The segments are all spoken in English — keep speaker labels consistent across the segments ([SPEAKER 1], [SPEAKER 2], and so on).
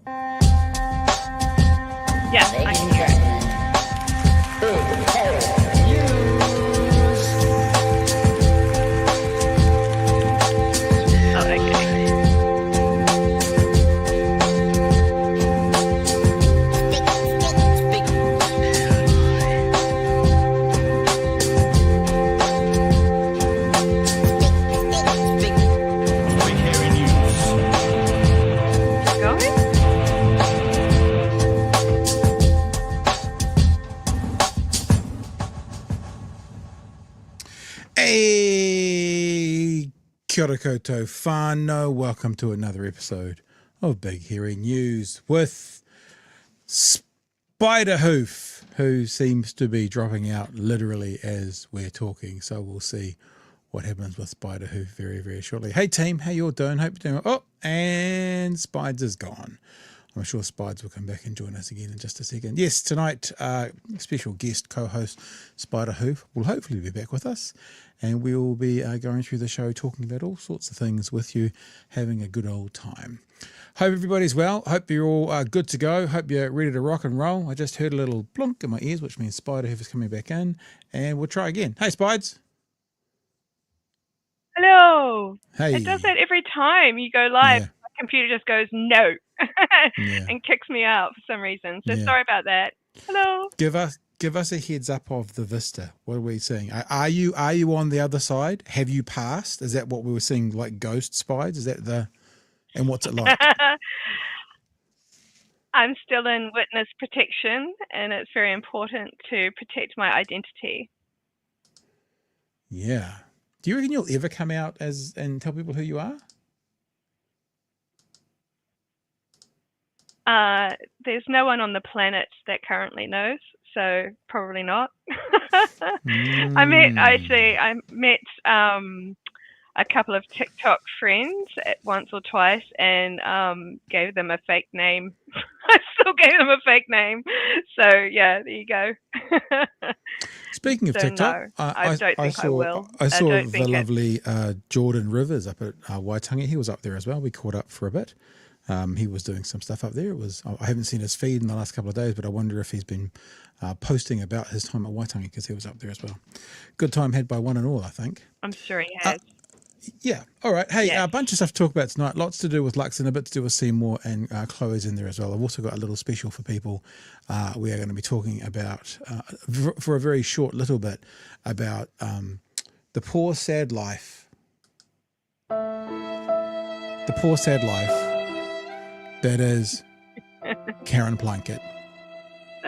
[SPEAKER 1] Yeah, I can hear it. Oh, okay.
[SPEAKER 2] Hey, kia ora koutou whānau. Welcome to another episode of Big Hairy News with Spider Hoof, who seems to be dropping out literally as we're talking. So we'll see what happens with Spider Hoof very, very shortly. Hey team, how you all doing? Hope you're doing well. Oh, and Spides is gone. I'm sure Spides will come back and join us again in just a second. Yes, tonight, special guest co-host Spider Hoof will hopefully be back with us, and we will be going through the show, talking about all sorts of things with you, having a good old time. Hope everybody's well. Hope you're all good to go. Hope you're ready to rock and roll. I just heard a little plunk in my ears, which means Spider Hoof is coming back in, and we'll try again. Hey, Spides.
[SPEAKER 1] Hello.
[SPEAKER 2] Hey.
[SPEAKER 1] It does that every time you go live.
[SPEAKER 2] Yeah.
[SPEAKER 1] My computer just goes no
[SPEAKER 2] Yeah.
[SPEAKER 1] and kicks me out for some reason. So
[SPEAKER 2] Yeah.
[SPEAKER 1] sorry about that. Hello.
[SPEAKER 2] Give us a heads up of the Vista. What are we seeing? Are you on the other side? Have you passed? Is that what we were seeing, like ghost Spides? Is that the, and what's it like?
[SPEAKER 1] I'm still in witness protection, and it's very important to protect my identity.
[SPEAKER 2] Yeah. Do you reckon you'll ever come out and tell people who you are?
[SPEAKER 1] There's no one on the planet that currently knows, so probably not. I met a couple of TikTok friends once or twice and gave them a fake name. I still gave them a fake name. So yeah, there you go.
[SPEAKER 2] Speaking of
[SPEAKER 1] So
[SPEAKER 2] TikTok,
[SPEAKER 1] no, I don't think I will.
[SPEAKER 2] I saw
[SPEAKER 1] don't
[SPEAKER 2] the
[SPEAKER 1] think
[SPEAKER 2] lovely Jordan Rivers up at Waitangi. He was up there as well. We caught up for a bit. He was doing some stuff up there. I haven't seen his feed in the last couple of days, but I wonder if he's been posting about his time at Waitangi, because he was up there as well. Good time had by one and all, I think.
[SPEAKER 1] I'm sure he has.
[SPEAKER 2] Yeah. All right. Hey,
[SPEAKER 1] Yes.
[SPEAKER 2] a bunch of stuff to talk about tonight. Lots to do with Luxon, a bit to do with Seymour, and Chloe's in there as well. I've also got a little special for people. We are going to be talking about, for a very short little bit, about the poor, sad life. The poor, sad life that is Karen Plunket.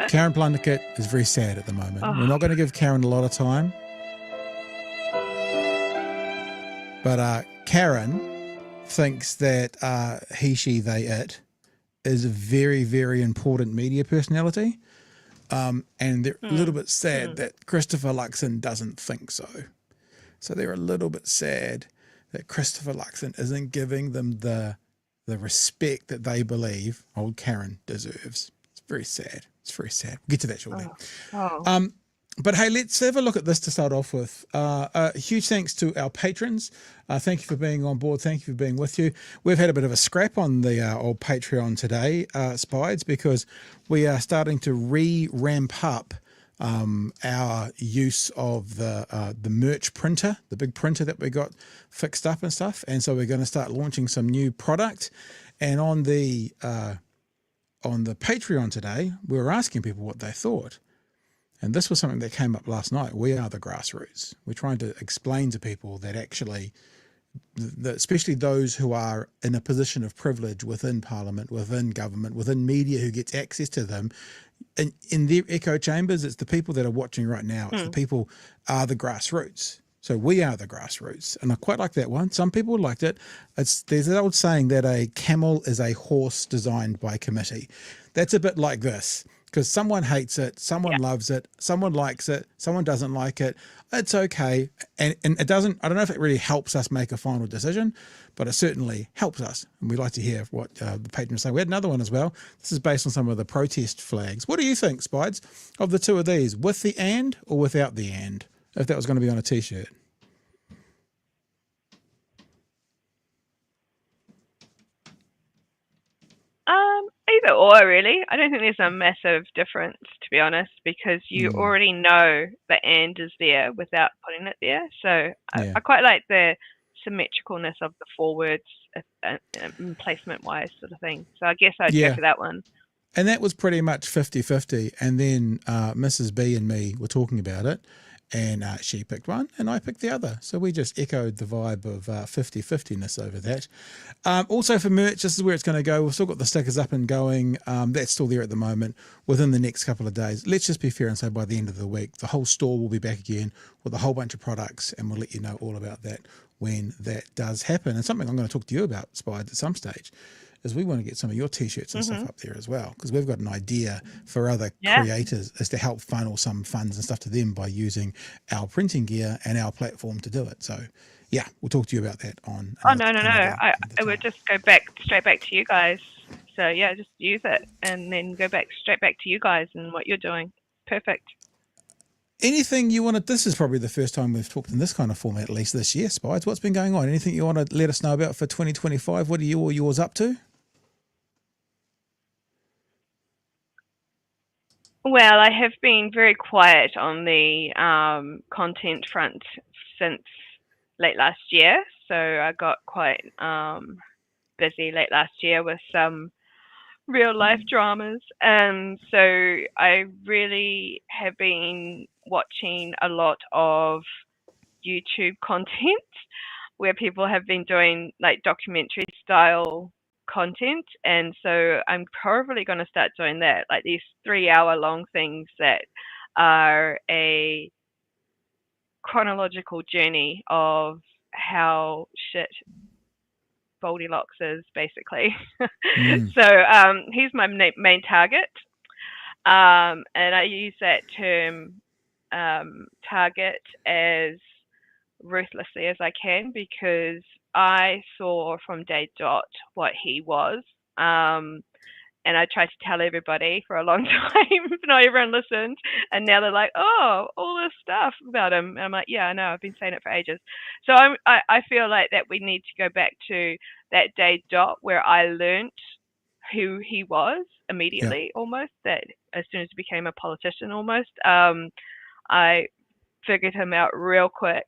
[SPEAKER 2] Karen Plunket is very sad at the moment.
[SPEAKER 1] Oh.
[SPEAKER 2] We're not going to give Karen a lot of time. But Karen thinks that he, she, they, it is a very, very important media personality. And they're a little bit sad that Christopher Luxon doesn't think so. So they're a little bit sad that Christopher Luxon isn't giving them the respect that they believe old Karen deserves. It's very sad. It's very sad. We'll get to that shortly.
[SPEAKER 1] Oh.
[SPEAKER 2] But hey, let's have a look at this to start off with. Huge thanks to our patrons. Thank you for being on board. Thank you for being with you. We've had a bit of a scrap on the old Patreon today, Spides, because we are starting to ramp up our use of the merch printer, the big printer that we got fixed up and stuff. And so we're going to start launching some new product. And on the Patreon today, we were asking people what they thought. And this was something that came up last night. We are the grassroots. We're trying to explain to people that actually, especially those who are in a position of privilege within Parliament, within government, within media who gets access to them, in their echo chambers, it's the people that are watching right now. It's the people are the grassroots. So we are the grassroots. And I quite like that one. Some people liked it. There's an old saying that a camel is a horse designed by committee. That's a bit like this. Because someone hates it, someone loves it, someone likes it, someone doesn't like it. It's okay. And it doesn't, I don't know if it really helps us make a final decision, but it certainly helps us. And we'd like to hear what the patrons say. We had another one as well. This is based on some of the protest flags. What do you think, Spides, of the two of these, with the and or without the and, if that was going to be on a t-shirt?
[SPEAKER 1] either or, really. I don't think there's a massive difference, to be honest, because you already know the and is there without putting it there. So I quite like the symmetricalness of the four words, placement-wise sort of thing. So I guess I'd go for that one.
[SPEAKER 2] And that was pretty much 50-50. And then Mrs. B and me were talking about it, and she picked one and I picked the other. So we just echoed the vibe of 50-50-ness over that. Also for merch, this is where it's going to go. We've still got the stickers up and going. That's still there at the moment. Within the next couple of days, let's just be fair and say by the end of the week, the whole store will be back again with a whole bunch of products, and we'll let you know all about that when that does happen. And something I'm going to talk to you about, Spides, at some stage, is we want to get some of your t-shirts and stuff up there as well, because we've got an idea for other creators as to help funnel some funds and stuff to them by using our printing gear and our platform to do it. So yeah, we'll talk to you about that on
[SPEAKER 1] no, I would just go straight back to you guys. So yeah, just use it and then go straight back to you guys and what you're doing. Perfect.
[SPEAKER 2] Anything you want to, this is probably the first time we've talked in this kind of format, at least this year, Spides. What's been going on? Anything you want to let us know about for 2025? What are you or yours up to?
[SPEAKER 1] Well, I have been very quiet on the content front since late last year. So I got quite busy late last year with some real life dramas. And so I really have been watching a lot of YouTube content where people have been doing like documentary style content, and so I'm probably going to start doing that, like these 3-hour long things that are a chronological journey of how shit Goldilocks is, basically. So he's my main target, and I use that term target as ruthlessly as I can, because I saw from day dot what he was, and I tried to tell everybody for a long time, but not everyone listened, and now they're like, oh, all this stuff about him, and I'm like, yeah, I know, I've been saying it for ages. So I feel like that we need to go back to that day dot where I learnt who he was immediately, almost, that as soon as he became a politician, almost, I figured him out real quick.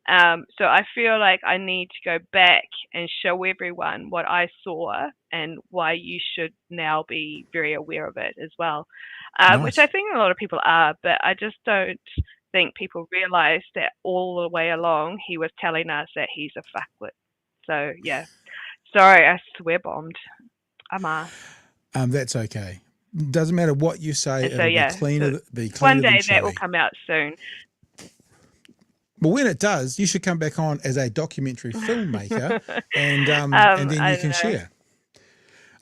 [SPEAKER 1] So I feel like I need to go back and show everyone what I saw and why you should now be very aware of it as well, which I think a lot of people are, but I just don't think people realize that all the way along he was telling us that he's a fuckwit. So yeah, sorry, I swear bombed.
[SPEAKER 2] That's okay. Doesn't matter what you say.
[SPEAKER 1] So
[SPEAKER 2] it'll be cleaner. Be cleaner
[SPEAKER 1] one day
[SPEAKER 2] than
[SPEAKER 1] that will come out soon.
[SPEAKER 2] Well, when it does, you should come back on as a documentary filmmaker, and then you can share.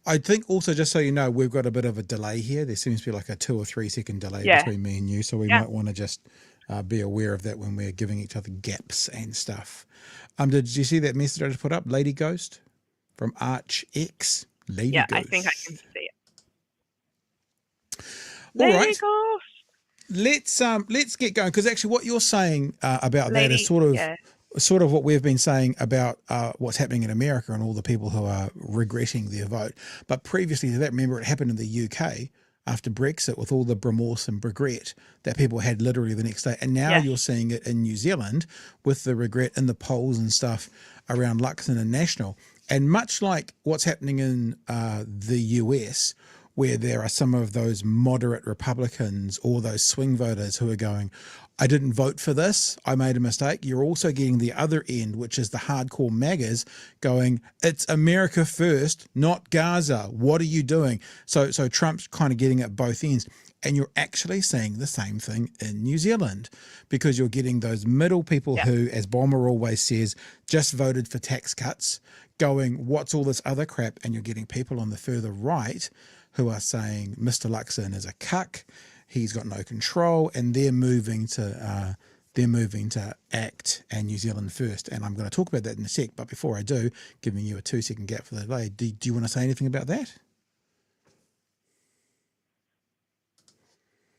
[SPEAKER 2] I think also, just so you know, we've got a bit of a delay here. There seems to be like a 2 or 3 second delay between me and you, so we might want to just be aware of that when we're giving each other gaps and stuff. Did you see that message I just put up, Lady Ghost from ArchX? Lady Ghost.
[SPEAKER 1] I think I can see it.
[SPEAKER 2] All right. Let's get going, because actually what you're saying about that is sort of what we've been saying about what's happening in America and all the people who are regretting their vote. But previously to that, remember, it happened in the UK after Brexit with all the remorse and regret that people had literally the next day. And now you're seeing it in New Zealand with the regret in the polls and stuff around Luxon and National. And much like what's happening in the US, where there are some of those moderate Republicans or those swing voters who are going, I didn't vote for this, I made a mistake. You're also getting the other end, which is the hardcore MAGAs going, it's America first, not Gaza. What are you doing? So Trump's kind of getting at both ends. And you're actually seeing the same thing in New Zealand, because you're getting those middle people who, as Bomber always says, just voted for tax cuts, going, what's all this other crap? And you're getting people on the further right who are saying Mr. Luxon is a cuck, he's got no control, and they're moving to ACT and New Zealand first. And I'm going to talk about that in a sec, but before I do, giving you a 2-second gap for the delay, do you want to say anything about that?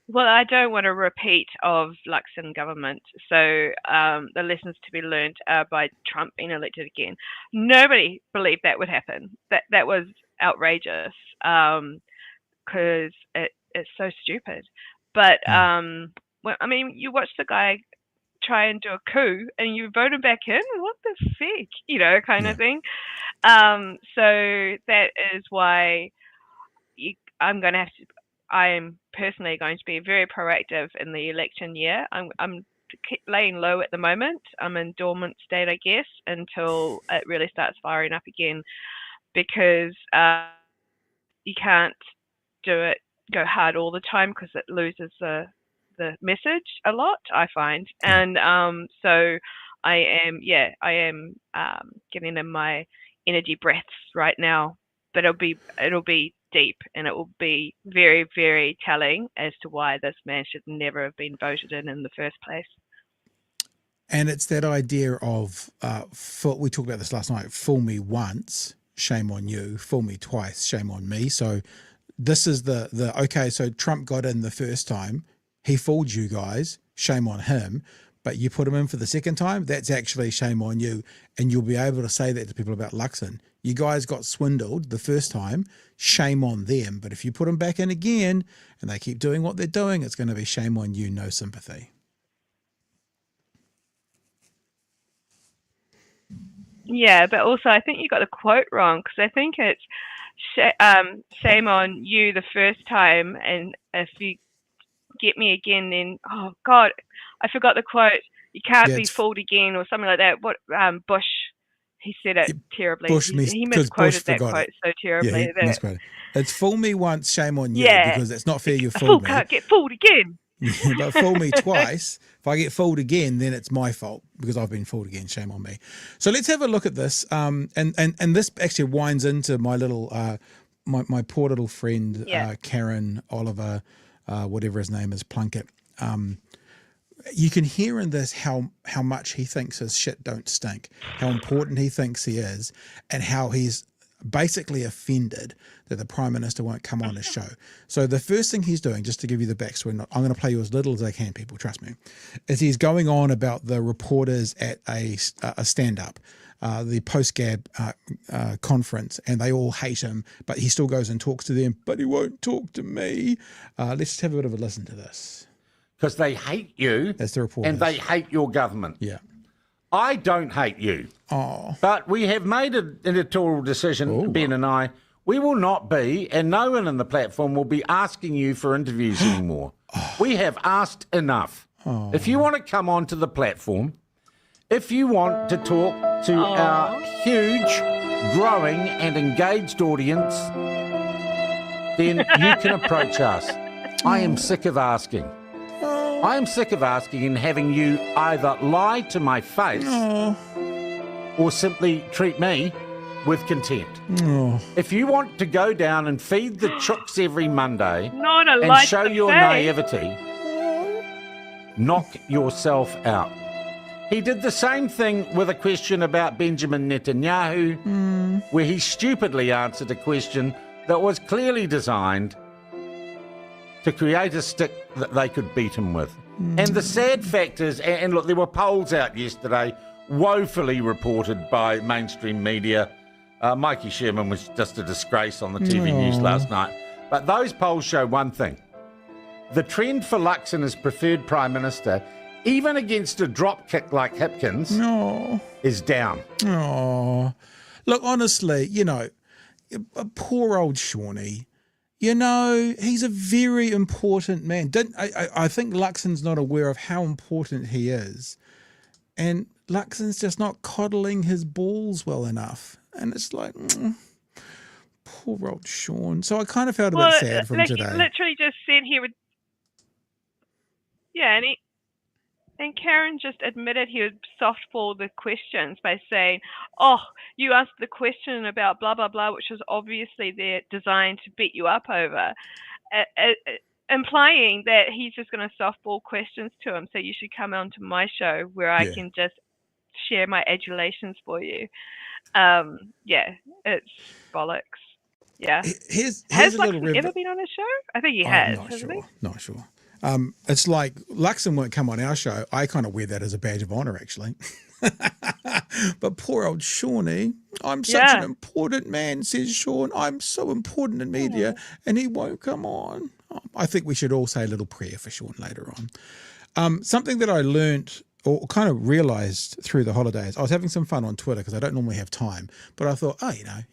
[SPEAKER 1] Well, I don't want a repeat of Luxon government. So the lessons to be learned are by Trump being elected again. Nobody believed that would happen. That was outrageous. because it's so stupid. But I mean, you watch the guy try and do a coup, and you vote him back in. What the feck, kind of thing. So that is why I'm going to have to. I am personally going to be very proactive in the election year. I'm laying low at the moment. I'm in dormant state, I guess, until it really starts firing up again, because you can't go hard all the time because it loses the message a lot, I find. And so I am getting in my energy breaths right now, but it'll be deep, and it will be very, very telling as to why this man should never have been voted in the first place.
[SPEAKER 2] And it's that idea of, we talked about this last night, fool me once, shame on you, fool me twice, shame on me. So this is okay, so Trump got in the first time, he fooled you guys, shame on him, but you put him in for the second time, that's actually shame on you. And you'll be able to say that to people about Luxon. You guys got swindled the first time, shame on them. But if you put them back in again and they keep doing what they're doing, it's going to be shame on you, no sympathy.
[SPEAKER 1] Yeah, but also I think you got the quote wrong, because I think it's shame on you the first time, and if you get me again, then, oh God, I forgot the quote. You can't be fooled again, or something like that. What Bush, he said it terribly. He misquoted that quote so terribly.
[SPEAKER 2] Yeah, misquoted. It's fool me once, shame on you, because it's not fair you fooled me.
[SPEAKER 1] Can't get fooled again.
[SPEAKER 2] Yeah, but fool me twice. If I get fooled again, then it's my fault because I've been fooled again. Shame on me. So let's have a look at this. And this actually winds into my little, my poor little friend, Karen Oliver, whatever his name is, Plunket. You can hear in this how much he thinks his shit don't stink, how important he thinks he is, and how he's basically offended that the Prime Minister won't come on his show. So the first thing he's doing, just to give you the backstory, I'm going to play you as little as I can, people, trust me, is he's going on about the reporters at a stand-up, the post-Gab conference, and they all hate him, but he still goes and talks to them, but he won't talk to me. Let's just have a bit of a listen to this.
[SPEAKER 3] Because they hate you.
[SPEAKER 2] That's the reporters.
[SPEAKER 3] And they hate your government.
[SPEAKER 2] Yeah.
[SPEAKER 3] I don't hate you.
[SPEAKER 2] Oh.
[SPEAKER 3] But we have made an editorial decision, Ben and I. We will not be, and no one in the platform will be asking you for interviews anymore. We have asked enough. If you want to come onto the platform, if you want to talk to our huge, growing and engaged audience, then you can approach us. I am sick of asking. I am sick of asking and having you either lie to my face or simply treat me with contempt. If you want to go down and feed the chooks every Monday and show your naivety, knock yourself out. He did the same thing with a question about Benjamin Netanyahu, where he stupidly answered a question that was clearly designed to create a stick that they could beat him with. And the sad fact is, and look, there were polls out yesterday, woefully reported by mainstream media. Mikey Sherman was just a disgrace on the TV news last night. But those polls show one thing. The trend for Luxon as preferred Prime Minister, even against a drop kick like Hipkins, is down.
[SPEAKER 2] Look, honestly, poor old Shawnee, he's a very important man. I think Luxon's not aware of how important he is. And Luxon's just not coddling his balls well enough. And it's like, poor old Sean. So I kind of felt a bit sad from today.
[SPEAKER 1] He literally just said he would. Yeah, and Karen just admitted he would softball the questions by saying, "Oh, you asked the question about blah blah blah," which was obviously they're designed to beat you up over, implying that he's just going to softball questions to him. So you should come on to my show where I can just share my adulations for you. It's bollocks. Yeah. Has Luxon ever been on a show? I think he has.
[SPEAKER 2] Not sure. It's like Luxon won't come on our show. I kind of wear that as a badge of honor, actually. But poor old Shawnee, I'm such an important man, says Sean. I'm so important in media, and he won't come on. I think we should all say a little prayer for Sean later on. Something that I learnt or kind of realised through the holidays, I was having some fun on Twitter because I don't normally have time, but I thought,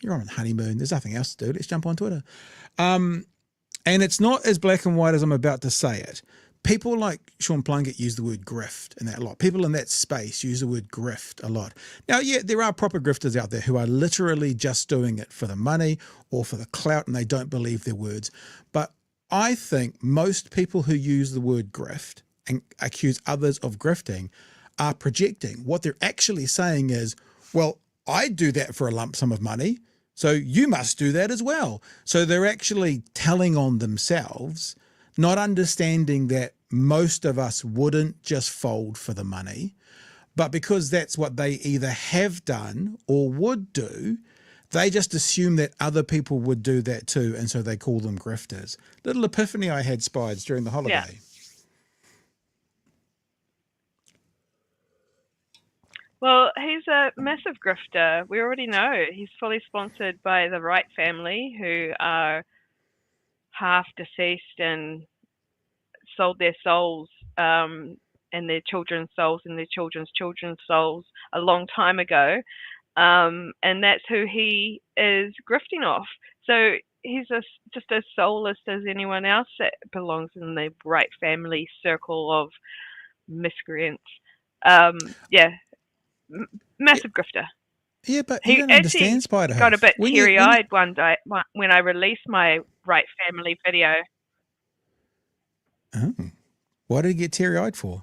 [SPEAKER 2] you're on a honeymoon, there's nothing else to do, let's jump on Twitter. And it's not as black and white as I'm about to say it. People like Sean Plunket use the word grift in that a lot. People in that space use the word grift a lot. Now, there are proper grifters out there who are literally just doing it for the money or for the clout, and they don't believe their words. But I think most people who use the word grift and accuse others of grifting are projecting. What they're actually saying is, well, I do that for a lump sum of money, so you must do that as well. So they're actually telling on themselves, not understanding that most of us wouldn't just fold for the money, but because that's what they either have done or would do, they just assume that other people would do that too, and so they call them grifters. Little epiphany I had, Spides, during the holiday.
[SPEAKER 1] Yeah. Well, he's a massive grifter. We already know. He's fully sponsored by the Wright family, who are half deceased and sold their souls and their children's souls and their children's souls a long time ago. And that's who he is grifting off. So he's just as soulless as anyone else that belongs in the Wright family circle of miscreants. Massive grifter.
[SPEAKER 2] Yeah, but he don't understand Spider.
[SPEAKER 1] Got a bit teary-eyed one day when I released my Wright family video.
[SPEAKER 2] Oh, why did he get teary-eyed for?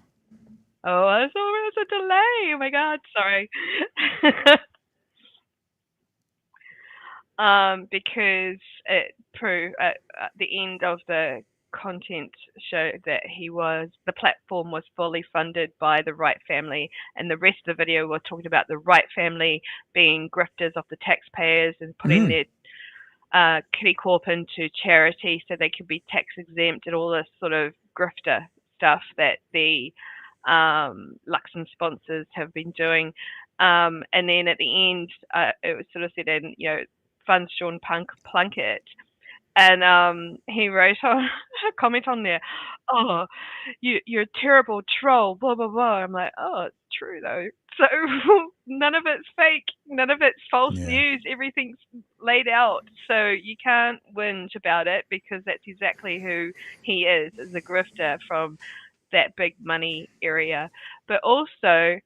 [SPEAKER 1] Oh, I thought it was a delay. Oh my God, sorry. Because it proved at the end of the content showed that the platform was fully funded by the Wright family, and the rest of the video was talking about the Wright family being grifters of the taxpayers and putting their kitty corp into charity so they could be tax exempt and all this sort of grifter stuff that the Luxon sponsors have been doing. And then at the end, it was sort of said in, funds Sean Plunket. And he wrote a comment on there, "Oh, you're a terrible troll, blah, blah, blah." I'm like, oh, it's true, though. So none of it's fake. None of it's false news. Everything's laid out. So you can't whinge about it because that's exactly who he is a grifter from that big money area. But also...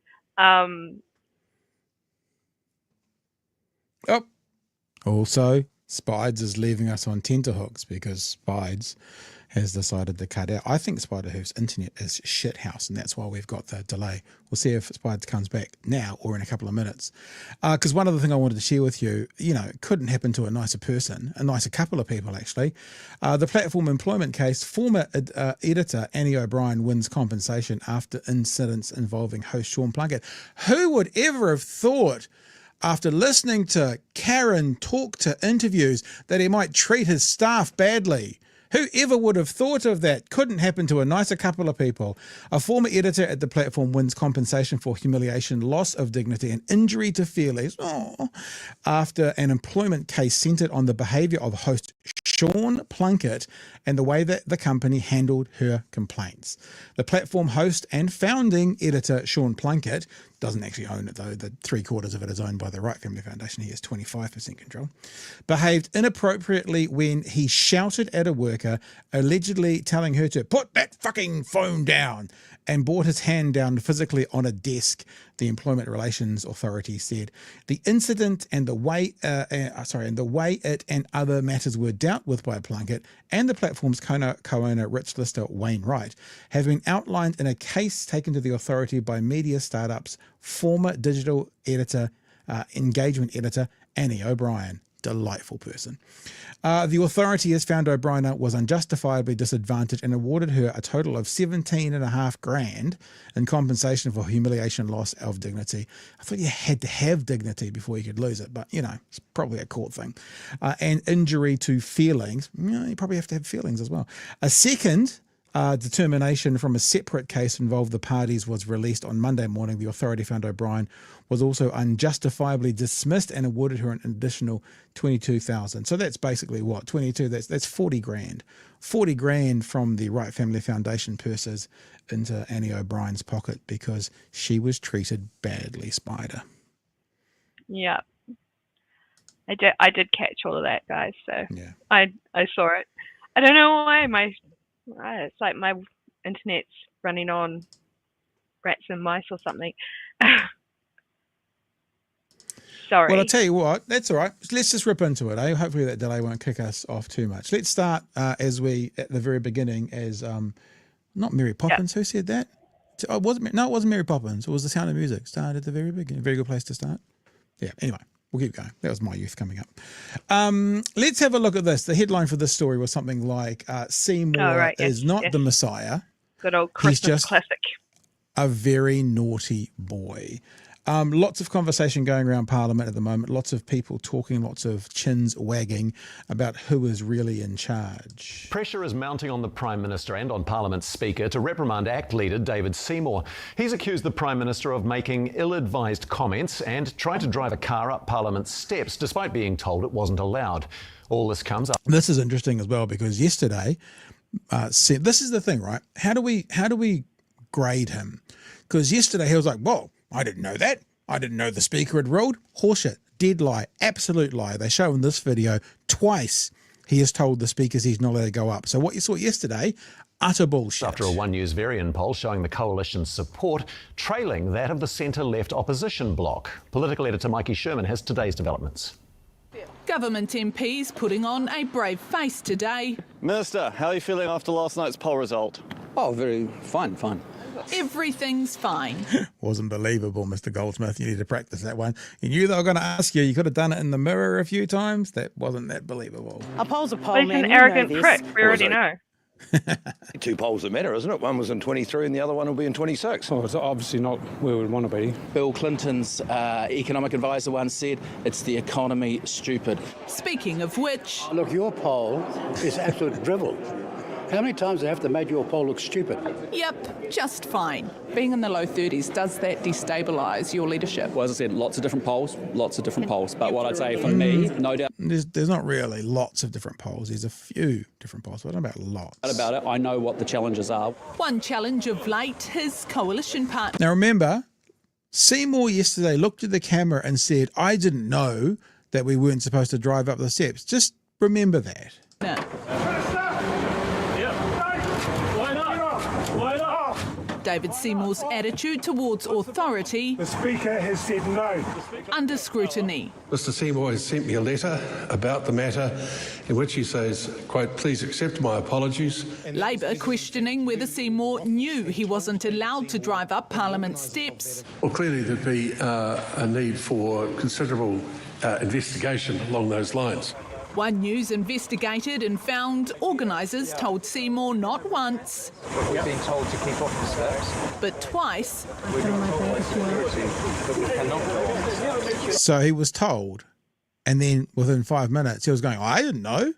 [SPEAKER 2] Also, Spides is leaving us on tenterhooks because Spides has decided to cut out. I think Spider-Hoof's internet is shithouse, and that's why we've got the delay. We'll see if Spides comes back now or in a couple of minutes. Because one other thing I wanted to share with you, it couldn't happen to a nicer person, a nicer couple of people actually. The platform employment case, former editor Annie O'Brien wins compensation after incidents involving host Sean Plunket. Who would ever have thought, after listening to Karen talk to interviews, that he might treat his staff badly? Who ever would have thought of that? Couldn't happen to a nicer couple of people. A former editor at the platform wins compensation for humiliation, loss of dignity, and injury to feelings after an employment case centered on the behavior of host Sean Plunket and the way that the company handled her complaints. The platform host and founding editor Sean Plunket doesn't actually own it, though. The 3/4 of it is owned by the Wright Family Foundation. He has 25% control. Behaved inappropriately when he shouted at a worker, allegedly telling her to put that fucking phone down, and brought his hand down physically on a desk, the Employment Relations Authority said. The incident and the way it and other matters were dealt with by Plunket and the platform's co-owner Rich Lister Wayne Wright have been outlined in a case taken to the authority by media startups former digital editor, engagement editor Annie O'Brien. Delightful person. The authority has found O'Brien was unjustifiably disadvantaged and awarded her a total of $17,500 in compensation for humiliation, loss of dignity. I thought you had to have dignity before you could lose it, but it's probably a court thing. And injury to feelings. You probably have to have feelings as well. A second determination from a separate case involved the parties was released on Monday morning. The authority found O'Brien was also unjustifiably dismissed and awarded her an additional $22,000. So that's basically what, 22, that's 40 grand. 40 grand from the Wright Family Foundation purses into Annie O'Brien's pocket because she was treated badly, Spider.
[SPEAKER 1] Yeah. I did catch all of that, guys, so
[SPEAKER 2] yeah.
[SPEAKER 1] I saw it. I don't know why it's like my internet's running on rats and mice or something. Sorry.
[SPEAKER 2] Well, I'll tell you what, that's all right. Let's just rip into it, eh? Hopefully that delay won't kick us off too much. Let's start at the very beginning as, not Mary Poppins, Who said that? It wasn't Mary Poppins. It was The Sound of Music. Started at the very beginning. Very good place to start. Yeah, anyway. We'll keep going. That was my youth coming up. Let's have a look at this. The headline for this story was something like Seymour is not the Messiah.
[SPEAKER 1] Good old Christmas classic.
[SPEAKER 2] A very naughty boy. Lots of conversation going around Parliament at the moment. Lots of people talking, lots of chins wagging about who is really in charge.
[SPEAKER 4] Pressure is mounting on the Prime Minister and on Parliament's Speaker to reprimand ACT leader David Seymour. He's accused the Prime Minister of making ill-advised comments and trying to drive a car up Parliament's steps, despite being told it wasn't allowed. All this comes up.
[SPEAKER 2] This is interesting as well because yesterday, this is the thing, right? How do we grade him? Because yesterday he was like, whoa, I didn't know that. I didn't know the Speaker had ruled. Horseshit. Dead lie. Absolute lie. They show in this video twice he has told the speakers he's not allowed to go up. So what you saw yesterday, utter bullshit.
[SPEAKER 4] After a One News Varian poll showing the coalition's support trailing that of the centre-left opposition bloc. Political editor Mikey Sherman has today's developments.
[SPEAKER 5] Government MPs putting on a brave face today.
[SPEAKER 6] Minister, how are you feeling after last night's poll result?
[SPEAKER 7] Oh, very fine.
[SPEAKER 5] Everything's fine.
[SPEAKER 2] Wasn't believable, Mr. Goldsmith. You need to practice that one. You knew they were going to ask you. You could have done it in the mirror a few times. That wasn't that believable.
[SPEAKER 8] A poll's a poll,
[SPEAKER 1] He's
[SPEAKER 8] man.
[SPEAKER 1] an arrogant prick. We already know.
[SPEAKER 9] Two polls that matter, isn't it? One was in 23 and the other one will be in 26.
[SPEAKER 10] Well, it's obviously not where we'd want to be.
[SPEAKER 7] Bill Clinton's economic advisor once said, it's the economy, stupid.
[SPEAKER 5] Speaking of which...
[SPEAKER 11] Look, your poll is absolute drivel. How many times do I have to make your poll look stupid?
[SPEAKER 5] Yep, just fine. Being in the low 30s, does that destabilise your leadership?
[SPEAKER 12] Well, as I said, lots of different polls. But what I'd say for me, no doubt...
[SPEAKER 2] There's not really lots of different polls. There's a few different polls, but I don't know about lots.
[SPEAKER 12] About it, I know what the challenges are.
[SPEAKER 5] One challenge of late, his coalition partner...
[SPEAKER 2] Now remember, Seymour yesterday looked at the camera and said, I didn't know that we weren't supposed to drive up the steps. Just remember that.
[SPEAKER 5] No. David Seymour's attitude towards authority.
[SPEAKER 13] The Speaker has said no.
[SPEAKER 5] Under scrutiny.
[SPEAKER 14] Mr. Seymour has sent me a letter about the matter in which he says, quote, please accept my apologies.
[SPEAKER 5] Labor questioning whether Seymour knew he wasn't allowed to drive up Parliament steps.
[SPEAKER 14] Well, clearly there'd be a need for considerable investigation along those lines.
[SPEAKER 5] One News investigated and found organisers told Seymour not once,
[SPEAKER 15] we've been told to keep off the steps,
[SPEAKER 5] but twice.
[SPEAKER 2] So he was told, and then within 5 minutes he was going, I didn't know.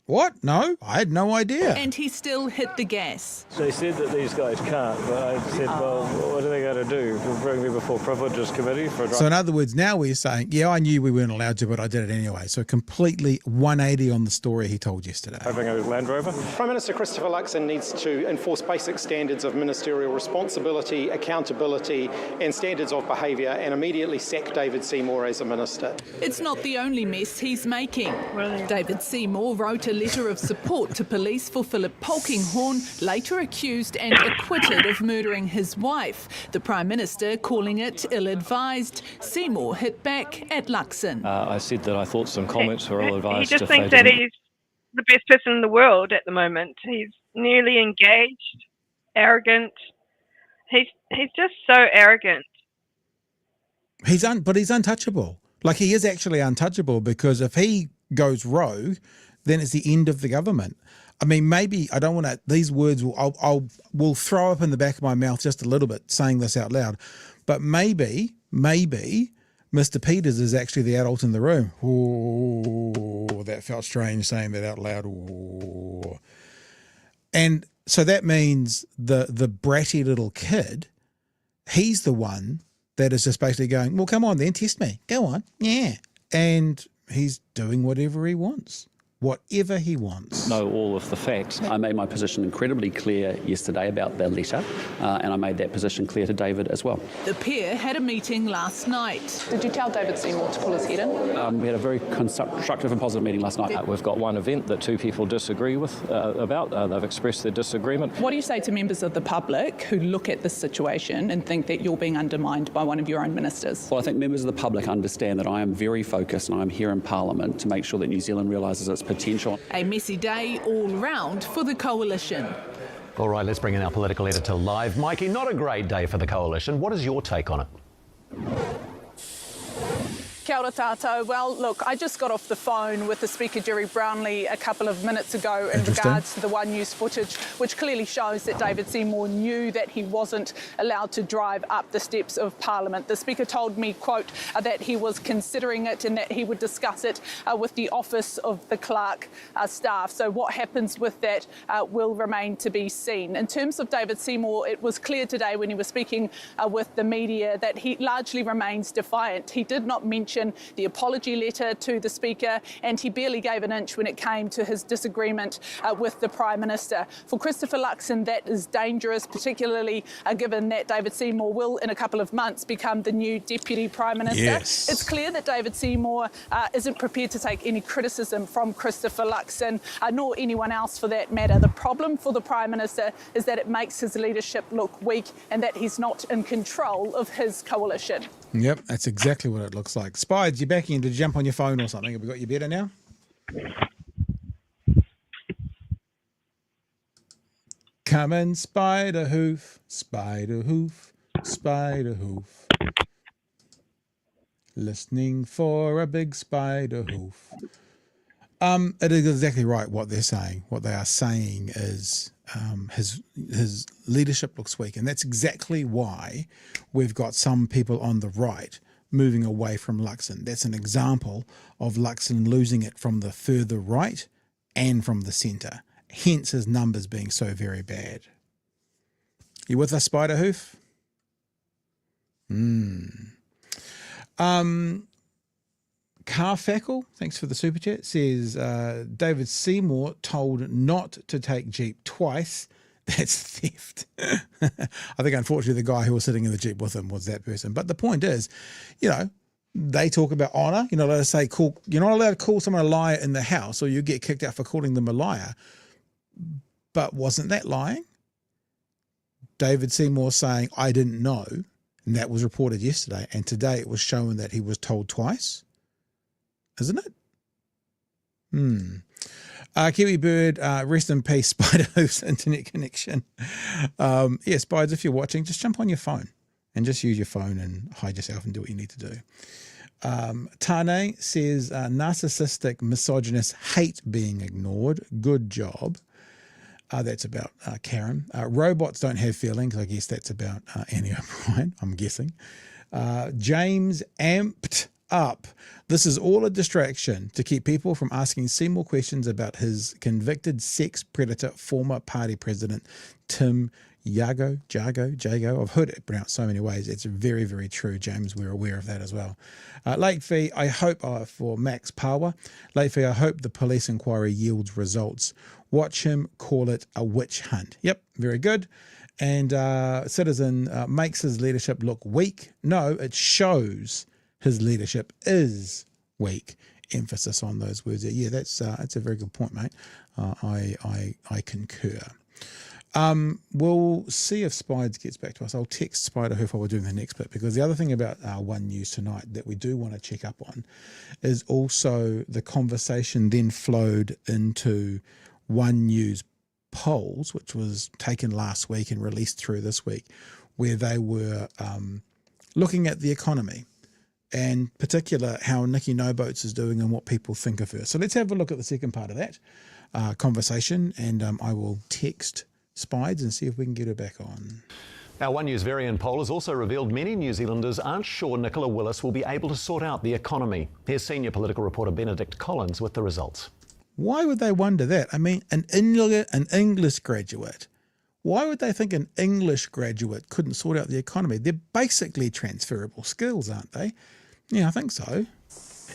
[SPEAKER 2] What? No, I had no idea.
[SPEAKER 5] And he still hit the gas.
[SPEAKER 16] They said that these guys can't, but I said, well, what are they going to do? Bring me before Privileges Committee for a drive?
[SPEAKER 2] So in other words, now we're saying, yeah, I knew we weren't allowed to, but I did it anyway. So completely 180 on the story he told yesterday.
[SPEAKER 16] Having a Land Rover?
[SPEAKER 17] Prime Minister Christopher Luxon needs to enforce basic standards of ministerial responsibility, accountability and standards of behaviour and immediately sack David Seymour as a minister.
[SPEAKER 5] It's not the only mess he's making. David Seymour wrote a letter of support to police for Philip Polkinghorne, later accused and acquitted of murdering his wife. The Prime Minister calling it ill-advised. Seymour hit back at Luxon.
[SPEAKER 16] I said that I thought some comments were ill-advised.
[SPEAKER 1] He just thinks that he's the best person in the world at the moment. He's nearly engaged, arrogant. He's just so arrogant.
[SPEAKER 2] But he's untouchable. Like, he is actually untouchable, because if he goes rogue, then it's the end of the government. I mean, maybe I don't want to, these words will throw up in the back of my mouth just a little bit saying this out loud, but maybe Mr. Peters is actually the adult in the room. Oh, that felt strange saying that out loud. Oh. And So that means the bratty little kid, he's the one that is just basically going, well, come on then, test me. Go on. Yeah. And he's doing whatever he wants. Whatever he wants.
[SPEAKER 12] Know all of the facts. I made my position incredibly clear yesterday about the letter, and I made that position clear to David as well.
[SPEAKER 5] The pair had a meeting last night.
[SPEAKER 8] Did you tell David Seymour to pull his head in?
[SPEAKER 12] We had a very constructive and positive meeting last night.
[SPEAKER 16] We've got one event that two people disagree with about. They've expressed their disagreement.
[SPEAKER 8] What do you say to members of the public who look at this situation and think that you're being undermined by one of your own ministers?
[SPEAKER 12] Well, I think members of the public understand that I am very focused and I am here in Parliament to make sure that New Zealand realises its potential.
[SPEAKER 5] A messy day all round for the coalition.
[SPEAKER 4] All right, let's bring in our political editor live. Mikey, not a great day for the coalition. What is your take on it?
[SPEAKER 8] Kia ora tātou. Well, look, I just got off the phone with the Speaker Gerry Brownlee a couple of minutes ago in regards to the One News footage, which clearly shows that David Seymour knew that he wasn't allowed to drive up the steps of Parliament. The Speaker told me, quote, that he was considering it and that he would discuss it with the Office of the Clerk staff. So what happens with that will remain to be seen. In terms of David Seymour, it was clear today when he was speaking with the media that he largely remains defiant. He did not mention the apology letter to the Speaker, and he barely gave an inch when it came to his disagreement with the Prime Minister. For Christopher Luxon, that is dangerous, particularly given that David Seymour will, in a couple of months, become the new Deputy Prime Minister.
[SPEAKER 2] Yes.
[SPEAKER 8] It's clear that David Seymour isn't prepared to take any criticism from Christopher Luxon, nor anyone else for that matter. The problem for the Prime Minister is that it makes his leadership look weak and that he's not in control of his coalition.
[SPEAKER 2] Yep, that's exactly what it looks like. Spides, you're back in. Did you jump on your phone or something? Have we got you better now? Come in, spider hoof, spider hoof, spider hoof. Listening for a big spider hoof. It is exactly right what they're saying. What they are saying is his leadership looks weak, and that's exactly why we've got some people on the right moving away from Luxon. That's an example of Luxon losing it from the further right and from the centre, hence his numbers being so very bad. You with us, Spider Hoof? Carfackle, thanks for the super chat, says David Seymour told not to take Jeep twice. That's theft. I think unfortunately the guy who was sitting in the Jeep with him was that person. But the point is, you know, they talk about honour. You're not allowed to say you're not allowed to call someone a liar in the house, or you get kicked out for calling them a liar. But wasn't that lying? David Seymour saying, I didn't know, and that was reported yesterday, and today it was shown that he was told twice. Isn't it? Kiwi Bird, rest in peace, Spider Hoof's internet connection. Yeah, Spiders, if you're watching, just jump on your phone and just use your phone and hide yourself and do what you need to do. Tane says, narcissistic misogynists hate being ignored. Good job. That's about Karen. Robots don't have feelings. I guess that's about Annie O'Brien, I'm guessing. James amped up. This is all a distraction to keep people from asking Seymour questions about his convicted sex predator, former party president, Tim Jago. I've heard it pronounced so many ways. It's very, very true, James. We're aware of that as well. Late fee, I hope, for Max Power. Late fee, I hope the police inquiry yields results. Watch him call it a witch hunt. Yep, very good. And Citizen makes his leadership look weak. No, it shows his leadership is weak. Emphasis on those words. Yeah, that's a very good point, mate. I concur. We'll see if Spides gets back to us. I'll text Spider Hoof while we're doing the next bit, because the other thing about One News tonight that we do want to check up on is also the conversation then flowed into One News polls, which was taken last week and released through this week, where they were looking at the economy, and particular how Nikki No-Boats is doing and what people think of her. So let's have a look at the second part of that conversation, and I will text Spides and see if we can get her back on.
[SPEAKER 4] Our One News variant poll has also revealed many New Zealanders aren't sure Nicola Willis will be able to sort out the economy. Here's senior political reporter Benedict Collins with the results.
[SPEAKER 2] Why would they wonder that? I mean, an English graduate Why would they think an English graduate couldn't sort out the economy? They're basically transferable skills, aren't they? Yeah, I think so.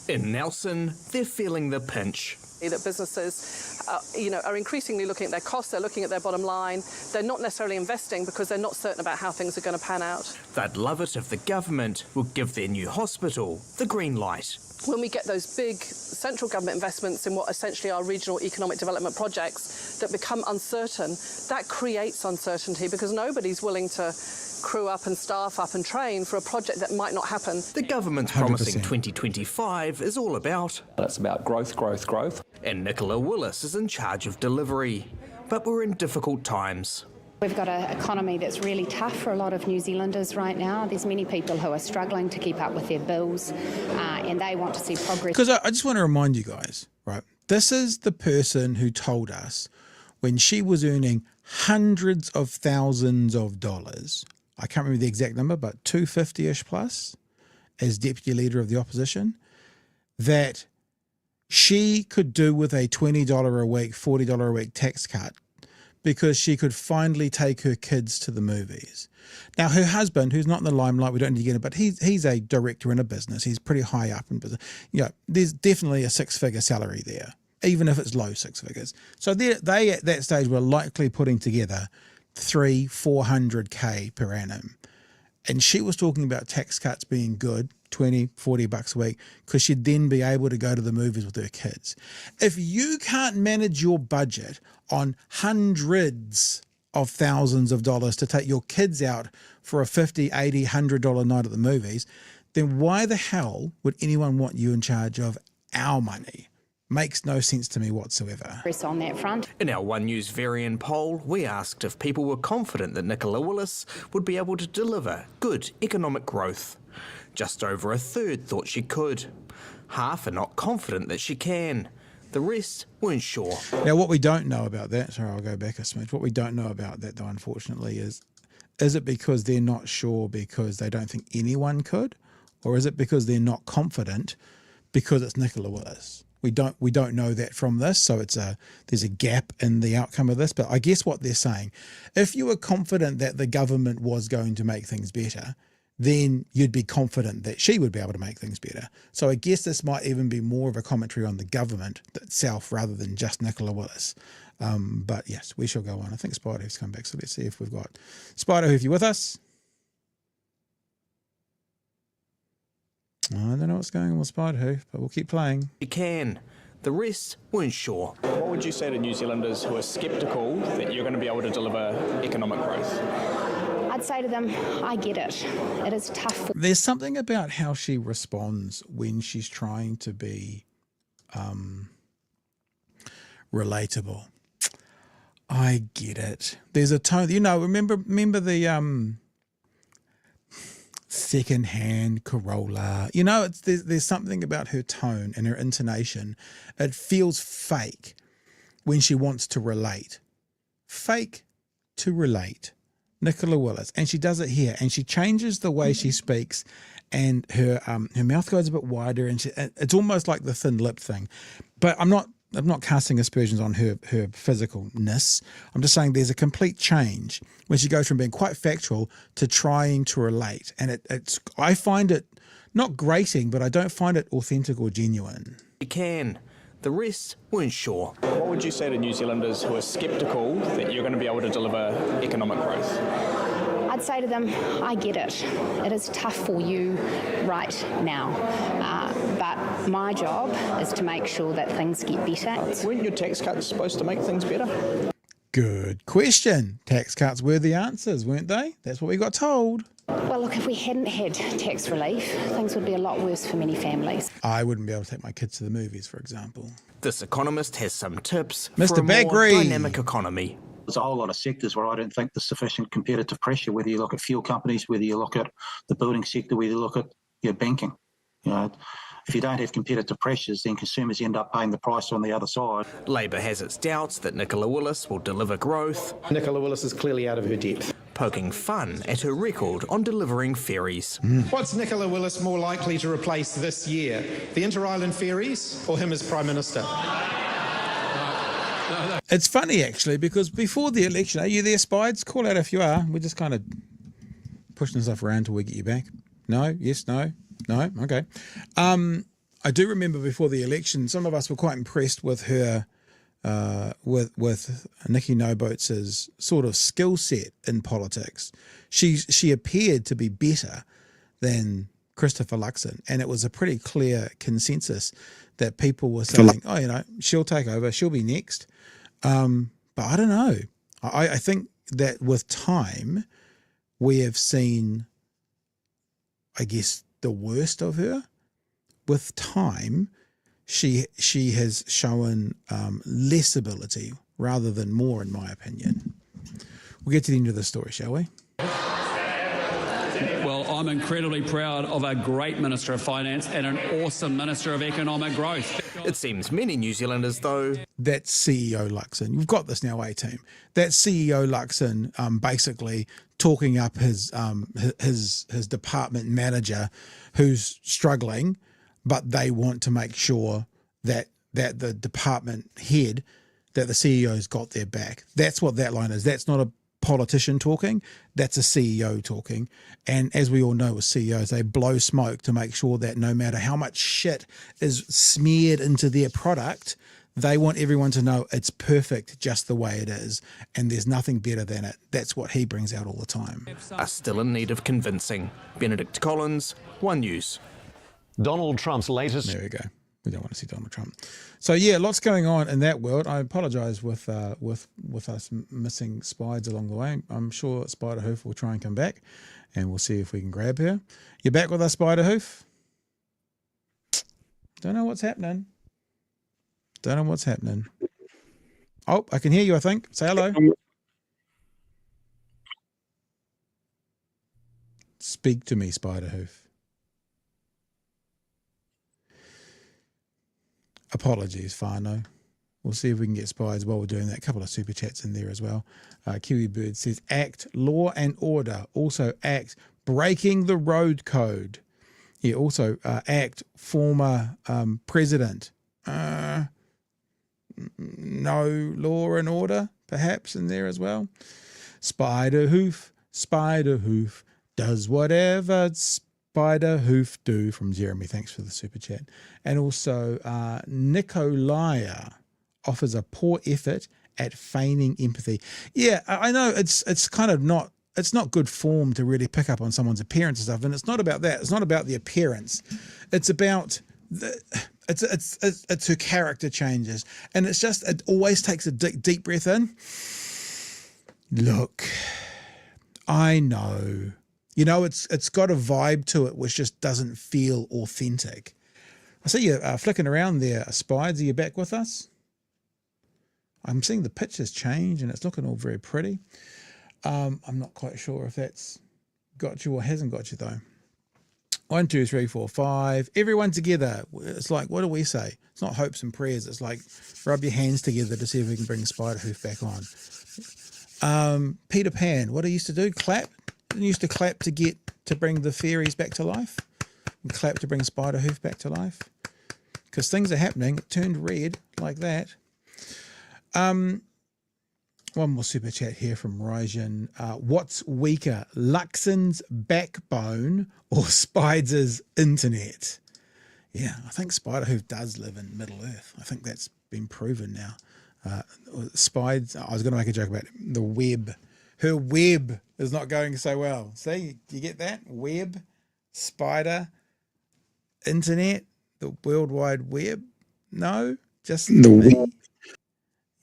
[SPEAKER 13] In Nelson, they're feeling the pinch.
[SPEAKER 8] That businesses, are increasingly looking at their costs, they're looking at their bottom line. They're not necessarily investing because they're not certain about how things are going to pan out.
[SPEAKER 13] They'd love it if the government would give their new hospital the green light.
[SPEAKER 8] When we get those big central government investments in what essentially are regional economic development projects that become uncertain, that creates uncertainty because nobody's willing to crew up and staff up and train for a project that might not happen.
[SPEAKER 13] The government's
[SPEAKER 2] 100%.
[SPEAKER 13] promising 2025 is all about...
[SPEAKER 12] It's about growth, growth, growth.
[SPEAKER 13] And Nicola Willis is in charge of delivery. But we're in difficult times.
[SPEAKER 18] We've got an economy that's really tough for a lot of New Zealanders right now. There's many people who are struggling to keep up with their bills and they want to see progress.
[SPEAKER 2] Because I just want to remind you guys, right, this is the person who told us when she was earning hundreds of thousands of dollars, I can't remember the exact number, but 250-ish plus as deputy leader of the opposition, that she could do with a $20 a week, $40 a week tax cut because she could finally take her kids to the movies. Now, her husband, who's not in the limelight, we don't need to get it, but he's a director in a business. He's pretty high up in business. There's definitely a six-figure salary there, even if it's low six figures. So they at that stage were likely putting together $300,000-400,000 per annum. And she was talking about tax cuts being good, $20-40 a week, because she'd then be able to go to the movies with her kids. If you can't manage your budget on hundreds of thousands of dollars to take your kids out for a $50, $80, $100 night at the movies, then why the hell would anyone want you in charge of our money? Makes no sense to me whatsoever.
[SPEAKER 18] On that front.
[SPEAKER 13] In our One News Varian poll, we asked if people were confident that Nicola Willis would be able to deliver good economic growth. Just over a third thought she could. Half are not confident that she can. The rest weren't sure.
[SPEAKER 2] Now, what we don't know about that, sorry, I'll go back a smidge. What we don't know about that, though, unfortunately, is it because they're not sure because they don't think anyone could? Or is it because they're not confident because it's Nicola Willis? We don't know that from this, so there's a gap in the outcome of this. But I guess what they're saying, if you were confident that the government was going to make things better, then you'd be confident that she would be able to make things better. So I guess this might even be more of a commentary on the government itself rather than just Nicola Willis. But yes, we shall go on. I think Spider-Hoof's come back, so let's see if we've got Spider-Hoof, you with us? I don't know what's going on with Spider-Hoof, but we'll keep playing.
[SPEAKER 13] You can. The rest weren't sure.
[SPEAKER 15] What would you say to New Zealanders who are sceptical that you're going to be able to deliver economic growth?
[SPEAKER 18] I'd say to them, I get it. It is tough.
[SPEAKER 2] There's something about how she responds when she's trying to be relatable. I get it. There's a tone, remember the second-hand Corolla. There's something about her tone and her intonation. It feels fake when she wants to relate. Fake to relate. Nicola Willis. And she does it here. And she changes the way she speaks and her mouth goes a bit wider and it's almost like the thin lip thing. But I'm not casting aspersions on her physicalness. I'm just saying there's a complete change when she goes from being quite factual to trying to relate. And I find it not grating, but I don't find it authentic or genuine.
[SPEAKER 13] You can. The rest weren't sure.
[SPEAKER 15] What would you say to New Zealanders who are sceptical that you're going to be able to deliver economic growth?
[SPEAKER 18] I'd say to them, I get it. It is tough for you right now. But my job is to make sure that things get better.
[SPEAKER 15] Weren't your tax cuts supposed to make things better?
[SPEAKER 2] Good question. Tax cuts were the answers, weren't they? That's what we got told.
[SPEAKER 18] Well, look, if we hadn't had tax relief, things would be a lot worse for many families.
[SPEAKER 2] I wouldn't be able to take my kids to the movies, for example.
[SPEAKER 13] This economist has some tips
[SPEAKER 2] Mr.
[SPEAKER 13] for a
[SPEAKER 2] Baggery.
[SPEAKER 13] more dynamic economy.
[SPEAKER 19] There's a whole lot of sectors where I don't think there's sufficient competitive pressure, whether you look at fuel companies, whether you look at the building sector, whether you look at your banking. If you don't have competitive pressures, then consumers end up paying the price on the other side.
[SPEAKER 13] Labor has its doubts that Nicola Willis will deliver growth.
[SPEAKER 20] Nicola Willis is clearly out of her depth.
[SPEAKER 13] Poking fun at her record on delivering ferries.
[SPEAKER 21] What's Nicola Willis more likely to replace this year? The inter-island ferries or him as Prime Minister?
[SPEAKER 2] It's funny, actually, because before the election, are you there, Spides? Call out if you are. We're just kind of pushing stuff around till we get you back. No? Yes? No? No? Okay. I do remember before the election, some of us were quite impressed with her, with Nikki Noboats' sort of skill set in politics. She appeared to be better than Christopher Luxon, and it was a pretty clear consensus that people were saying, oh, you know, she'll take over, she'll be next. But I don't know. I think that with time, we have seen, I guess, the worst of her. With time, she has shown less ability rather than more, in my opinion. We'll get to the end of the story, shall we?
[SPEAKER 3] Well, I'm incredibly proud of a great Minister of Finance and an awesome Minister of Economic Growth.
[SPEAKER 13] It seems many New Zealanders, though...
[SPEAKER 2] That's CEO Luxon. You've got this now, A-Team. That's CEO Luxon basically talking up his department manager who's struggling, but they want to make sure that the department head, that the CEO's got their back. That's what that line is. That's not a politician talking, that's a CEO talking. And as we all know with CEOs, they blow smoke to make sure that no matter how much shit is smeared into their product, they want everyone to know it's perfect just the way it is, and there's nothing better than it. That's what he brings out all the time.
[SPEAKER 13] Are still in need of convincing. Benedict Collins, One News.
[SPEAKER 4] Donald Trump's latest...
[SPEAKER 2] There we go. We don't want to see Donald Trump. So yeah, lots going on in that world. I apologise with us missing Spides along the way. I'm sure Spider Hoof will try and come back, and we'll see if we can grab her. You back with us, Spider Hoof? Don't know what's happening. Don't know what's happening. Oh, I can hear you, I think. Say hello. Speak to me, Spider Hoof. Apologies, Fano. We'll see if we can get Spies while we're doing that. A couple of super chats in there as well. Kiwi Bird says, act law and order. Also act breaking the road code. Yeah, also act former president. No law and order, perhaps, in there as well. Spider Hoof does whatever Spider Hoof do, from Jeremy. Thanks for the super chat. And also Nicola offers a poor effort at feigning empathy. Yeah, I know it's kind of not, it's not good form to really pick up on someone's appearance and stuff, and it's not about that. It's not about the appearance. It's about it's her character changes, and it's just, it always takes a deep breath in. Look, I know. You know, it's got a vibe to it which just doesn't feel authentic. I see you flicking around there, Spides. Are you back with us? I'm seeing the pictures change and it's looking all very pretty. I'm not quite sure if that's got you or hasn't got you though. 1, 2, 3, 4, 5. Everyone together. It's like, what do we say? It's not hopes and prayers. It's like rub your hands together to see if we can bring Spider Hoof back on. Peter Pan. What I used to do? Clap. I used to clap to bring the fairies back to life. And clap to bring Spider Hoof back to life. Because things are happening. It turned red like that. One more super chat here from Rajan. What's weaker, Luxon's backbone or Spides' internet? Yeah, I think Spider Hoof does live in Middle Earth. I think that's been proven now. Spides, I was going to make a joke about the web. Her web is not going so well. See, do you get that? Web, spider, internet, the World Wide Web? No, just the web.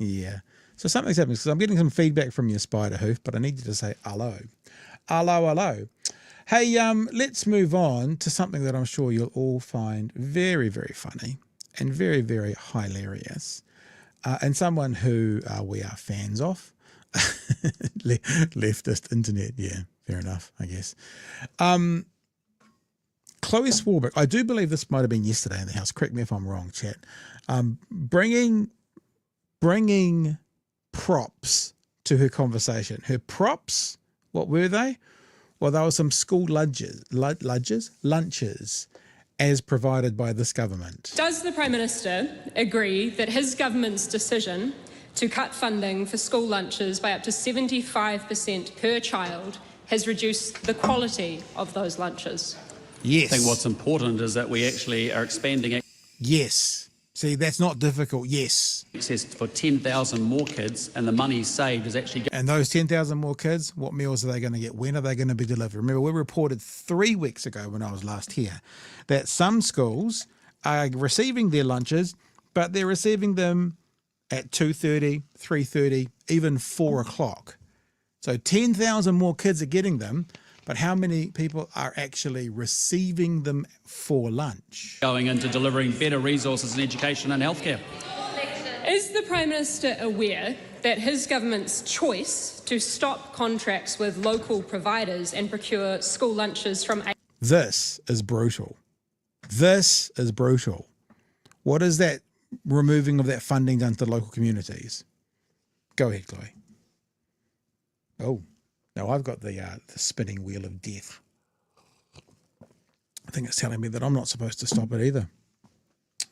[SPEAKER 2] Yeah. So something's happening because I'm getting some feedback from your Spider Hoof, but I need you to say hello. Hello, hello. Hey, let's move on to something that I'm sure you'll all find very, very funny and very, very hilarious. And someone who we are fans of. Leftist internet, yeah, fair enough, I guess. Chloe Swarbrick, I do believe this might have been yesterday in the house, correct me if I'm wrong, chat, bringing props to her conversation. Her props, what were they? Well, there were some school lunches as provided by this government.
[SPEAKER 22] Does the Prime Minister agree that his government's decision
[SPEAKER 6] to cut funding for school lunches by up to 75% per child has reduced the quality of those lunches.
[SPEAKER 2] Yes.
[SPEAKER 3] I think what's important is that we actually are expanding
[SPEAKER 2] Yes. See, that's not difficult. Yes.
[SPEAKER 3] access for 10,000 more kids, and the money saved is actually...
[SPEAKER 2] And those 10,000 more kids, what meals are they going to get? When are they going to be delivered? Remember, we reported 3 weeks ago when I was last here that some schools are receiving their lunches, but they're receiving them at 2:30, 3:30, even 4 o'clock. So 10,000 more kids are getting them, but how many people are actually receiving them for lunch?
[SPEAKER 3] Going into delivering better resources in education and healthcare.
[SPEAKER 6] Is the Prime Minister aware that his government's choice to stop contracts with local providers and procure school lunches from...
[SPEAKER 2] This is brutal. This is brutal. What is that removing of that funding done to local communities? Go ahead, Chloe. Oh, no, I've got the spinning wheel of death. I think it's telling me that I'm not supposed to stop it either.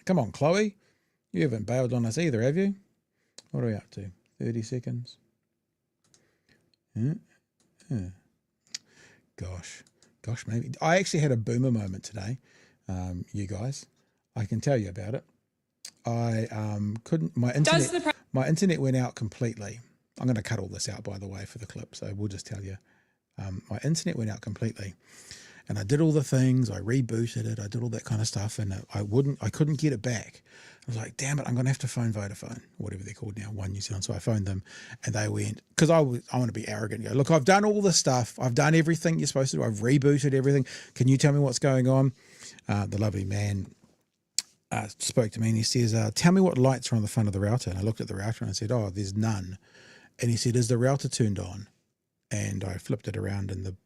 [SPEAKER 2] Come on, Chloe. You haven't bailed on us either, have you? What are we up to? 30 seconds. Gosh, maybe. I actually had a boomer moment today, you guys. I can tell you about it. I couldn't, my internet went out completely. I'm going to cut all this out, by the way, for the clip, so we'll just tell you. My internet went out completely, and I did all the things. I rebooted it. I did all that kind of stuff, and I couldn't get it back. I was like, damn it, I'm going to have to phone Vodafone, whatever they're called now, One New Zealand. So I phoned them, and they went, because I want to be arrogant and go, look, I've done all this stuff. I've done everything you're supposed to do. I've rebooted everything. Can you tell me what's going on? The lovely man spoke to me, and he says, tell me what lights are on the front of the router. And I looked at the router, and I said, oh, there's none. And he said, is the router turned on? And I flipped it around, and the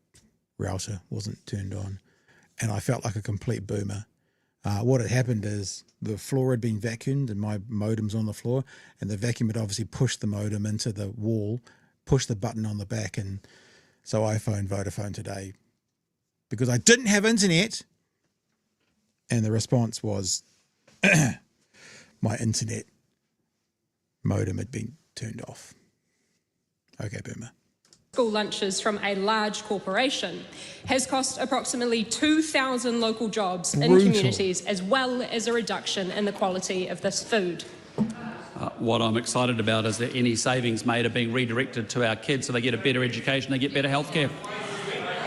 [SPEAKER 2] router wasn't turned on. And I felt like a complete boomer. What had happened is the floor had been vacuumed, and my modem's on the floor, and the vacuum had obviously pushed the modem into the wall, pushed the button on the back. And so I phoned Vodafone today because I didn't have internet. And the response was, my internet modem had been turned off. Okay, boomer.
[SPEAKER 6] School lunches from a large corporation has cost approximately 2,000 local jobs in communities, as well as a reduction in the quality of this food.
[SPEAKER 3] What I'm excited about is that any savings made are being redirected to our kids so they get a better education, they get better healthcare.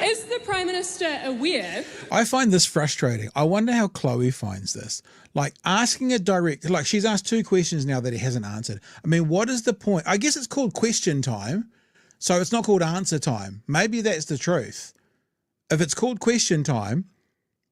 [SPEAKER 6] Is the Prime Minister aware?
[SPEAKER 2] I find this frustrating. I wonder how Chloe finds this. Like asking it direct, like she's asked 2 questions now that he hasn't answered. I mean, what is the point? I guess it's called question time. So it's not called answer time. Maybe that's the truth. If it's called question time,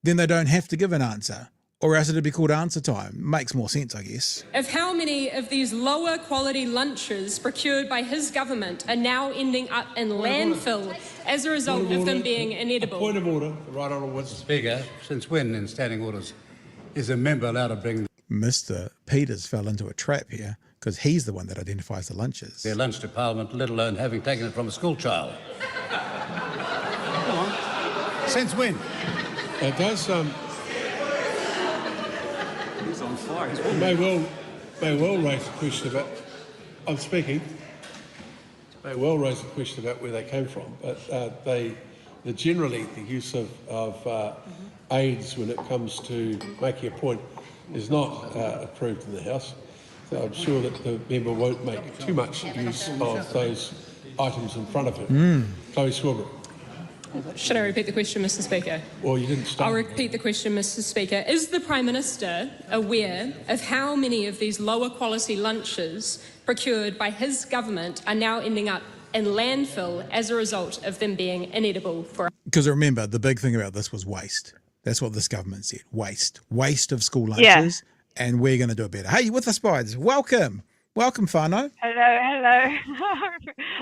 [SPEAKER 2] then they don't have to give an answer, or else it'd be called answer time. Makes more sense, I guess.
[SPEAKER 6] Of how many of these lower quality lunches procured by his government are now ending up in landfill as a result of them being inedible?
[SPEAKER 14] Point of order. The Right Honourable Speaker, since when in standing orders is a member allowed to bring...
[SPEAKER 2] Mr. Peters fell into a trap here because he's the one that identifies the lunches.
[SPEAKER 14] their lunch to Parliament, let alone having taken it from a school child? Come on. Since when? It does...
[SPEAKER 3] He's on fire.
[SPEAKER 14] may well raise a question about... I'm speaking. May well raise a question about where they came from, but generally the use of aids when it comes to making a point is not approved in the House. So I'm sure that the member won't make too much use of those items in front of him. Chloe Swarbrick.
[SPEAKER 6] Should I repeat the question, Mr. Speaker?
[SPEAKER 14] Well, you didn't start.
[SPEAKER 6] I'll repeat the question, Mr. Speaker. Is the Prime Minister aware of how many of these lower quality lunches procured by his government are now ending up in landfill as a result of them being inedible for...
[SPEAKER 2] Because remember, the big thing about this was waste. That's what this government said. Waste of school lunches. Yeah. And we're going to do it better. Hey, you with us, Spides? Welcome. Welcome, Whānau.
[SPEAKER 1] Hello.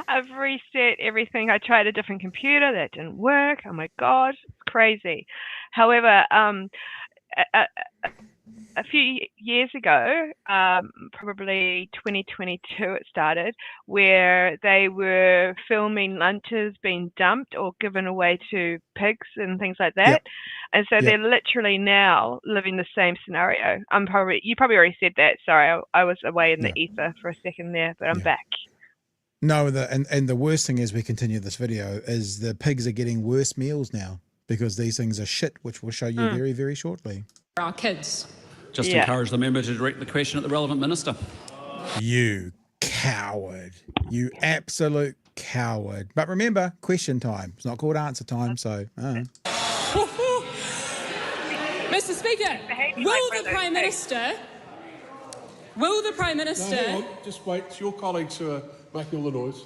[SPEAKER 1] I've reset everything. I tried a different computer. That didn't work. Oh, my God. It's crazy. However, a few years ago, probably 2022 it started, where they were filming lunches being dumped or given away to pigs and things like that.
[SPEAKER 2] Yep.
[SPEAKER 1] And so they're literally now living the same scenario. You probably already said that. Sorry, I was away in the ether for a second there, but I'm back.
[SPEAKER 2] No, and the worst thing as we continue this video is the pigs are getting worse meals now because these things are shit, which we'll show you very, very shortly.
[SPEAKER 6] Our kids.
[SPEAKER 3] Just encourage the member to direct the question at the relevant minister.
[SPEAKER 2] You coward. You absolute coward. But remember, question time. It's not called answer time, so...
[SPEAKER 6] Mr. Speaker, will the Prime Minister...
[SPEAKER 14] No, hang on. Just wait. It's your colleagues who are making all the noise.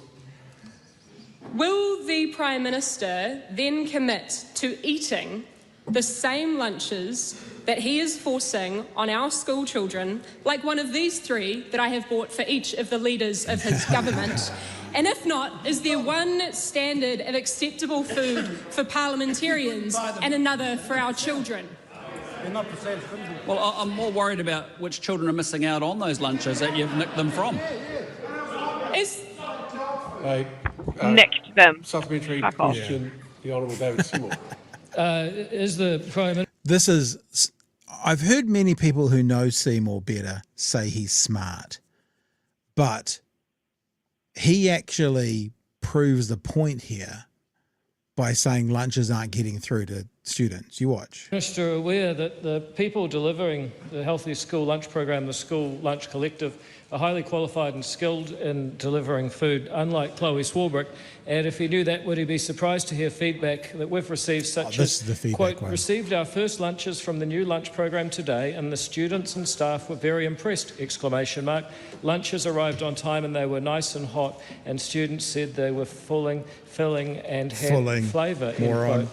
[SPEAKER 6] Will the Prime Minister then commit to eating the same lunches that he is forcing on our school children, like one of these three that I have bought for each of the leaders of his government? And if not, is there one standard of acceptable food for parliamentarians and another for our children?
[SPEAKER 3] Well, I'm more worried about which children are missing out on those lunches that you've nicked them from.
[SPEAKER 1] Nicked them.
[SPEAKER 14] Supplementary question, the Honourable David Seymour.
[SPEAKER 9] Is the Prime Minister...
[SPEAKER 2] I've heard many people who know Seymour better say he's smart, but he actually proves the point here by saying lunches aren't getting through to students. You watch.
[SPEAKER 9] Minister aware that the people delivering the Healthy School Lunch Program, the School Lunch Collective, are highly qualified and skilled in delivering food, unlike Chloe Swarbrick. And if he knew that, would he be surprised to hear feedback that we've received, such as, quote, received our first lunches from the new lunch program today, and the students and staff were very impressed, exclamation mark. Lunches arrived on time and they were nice and hot, and students said they were filling and had flavour, end quote.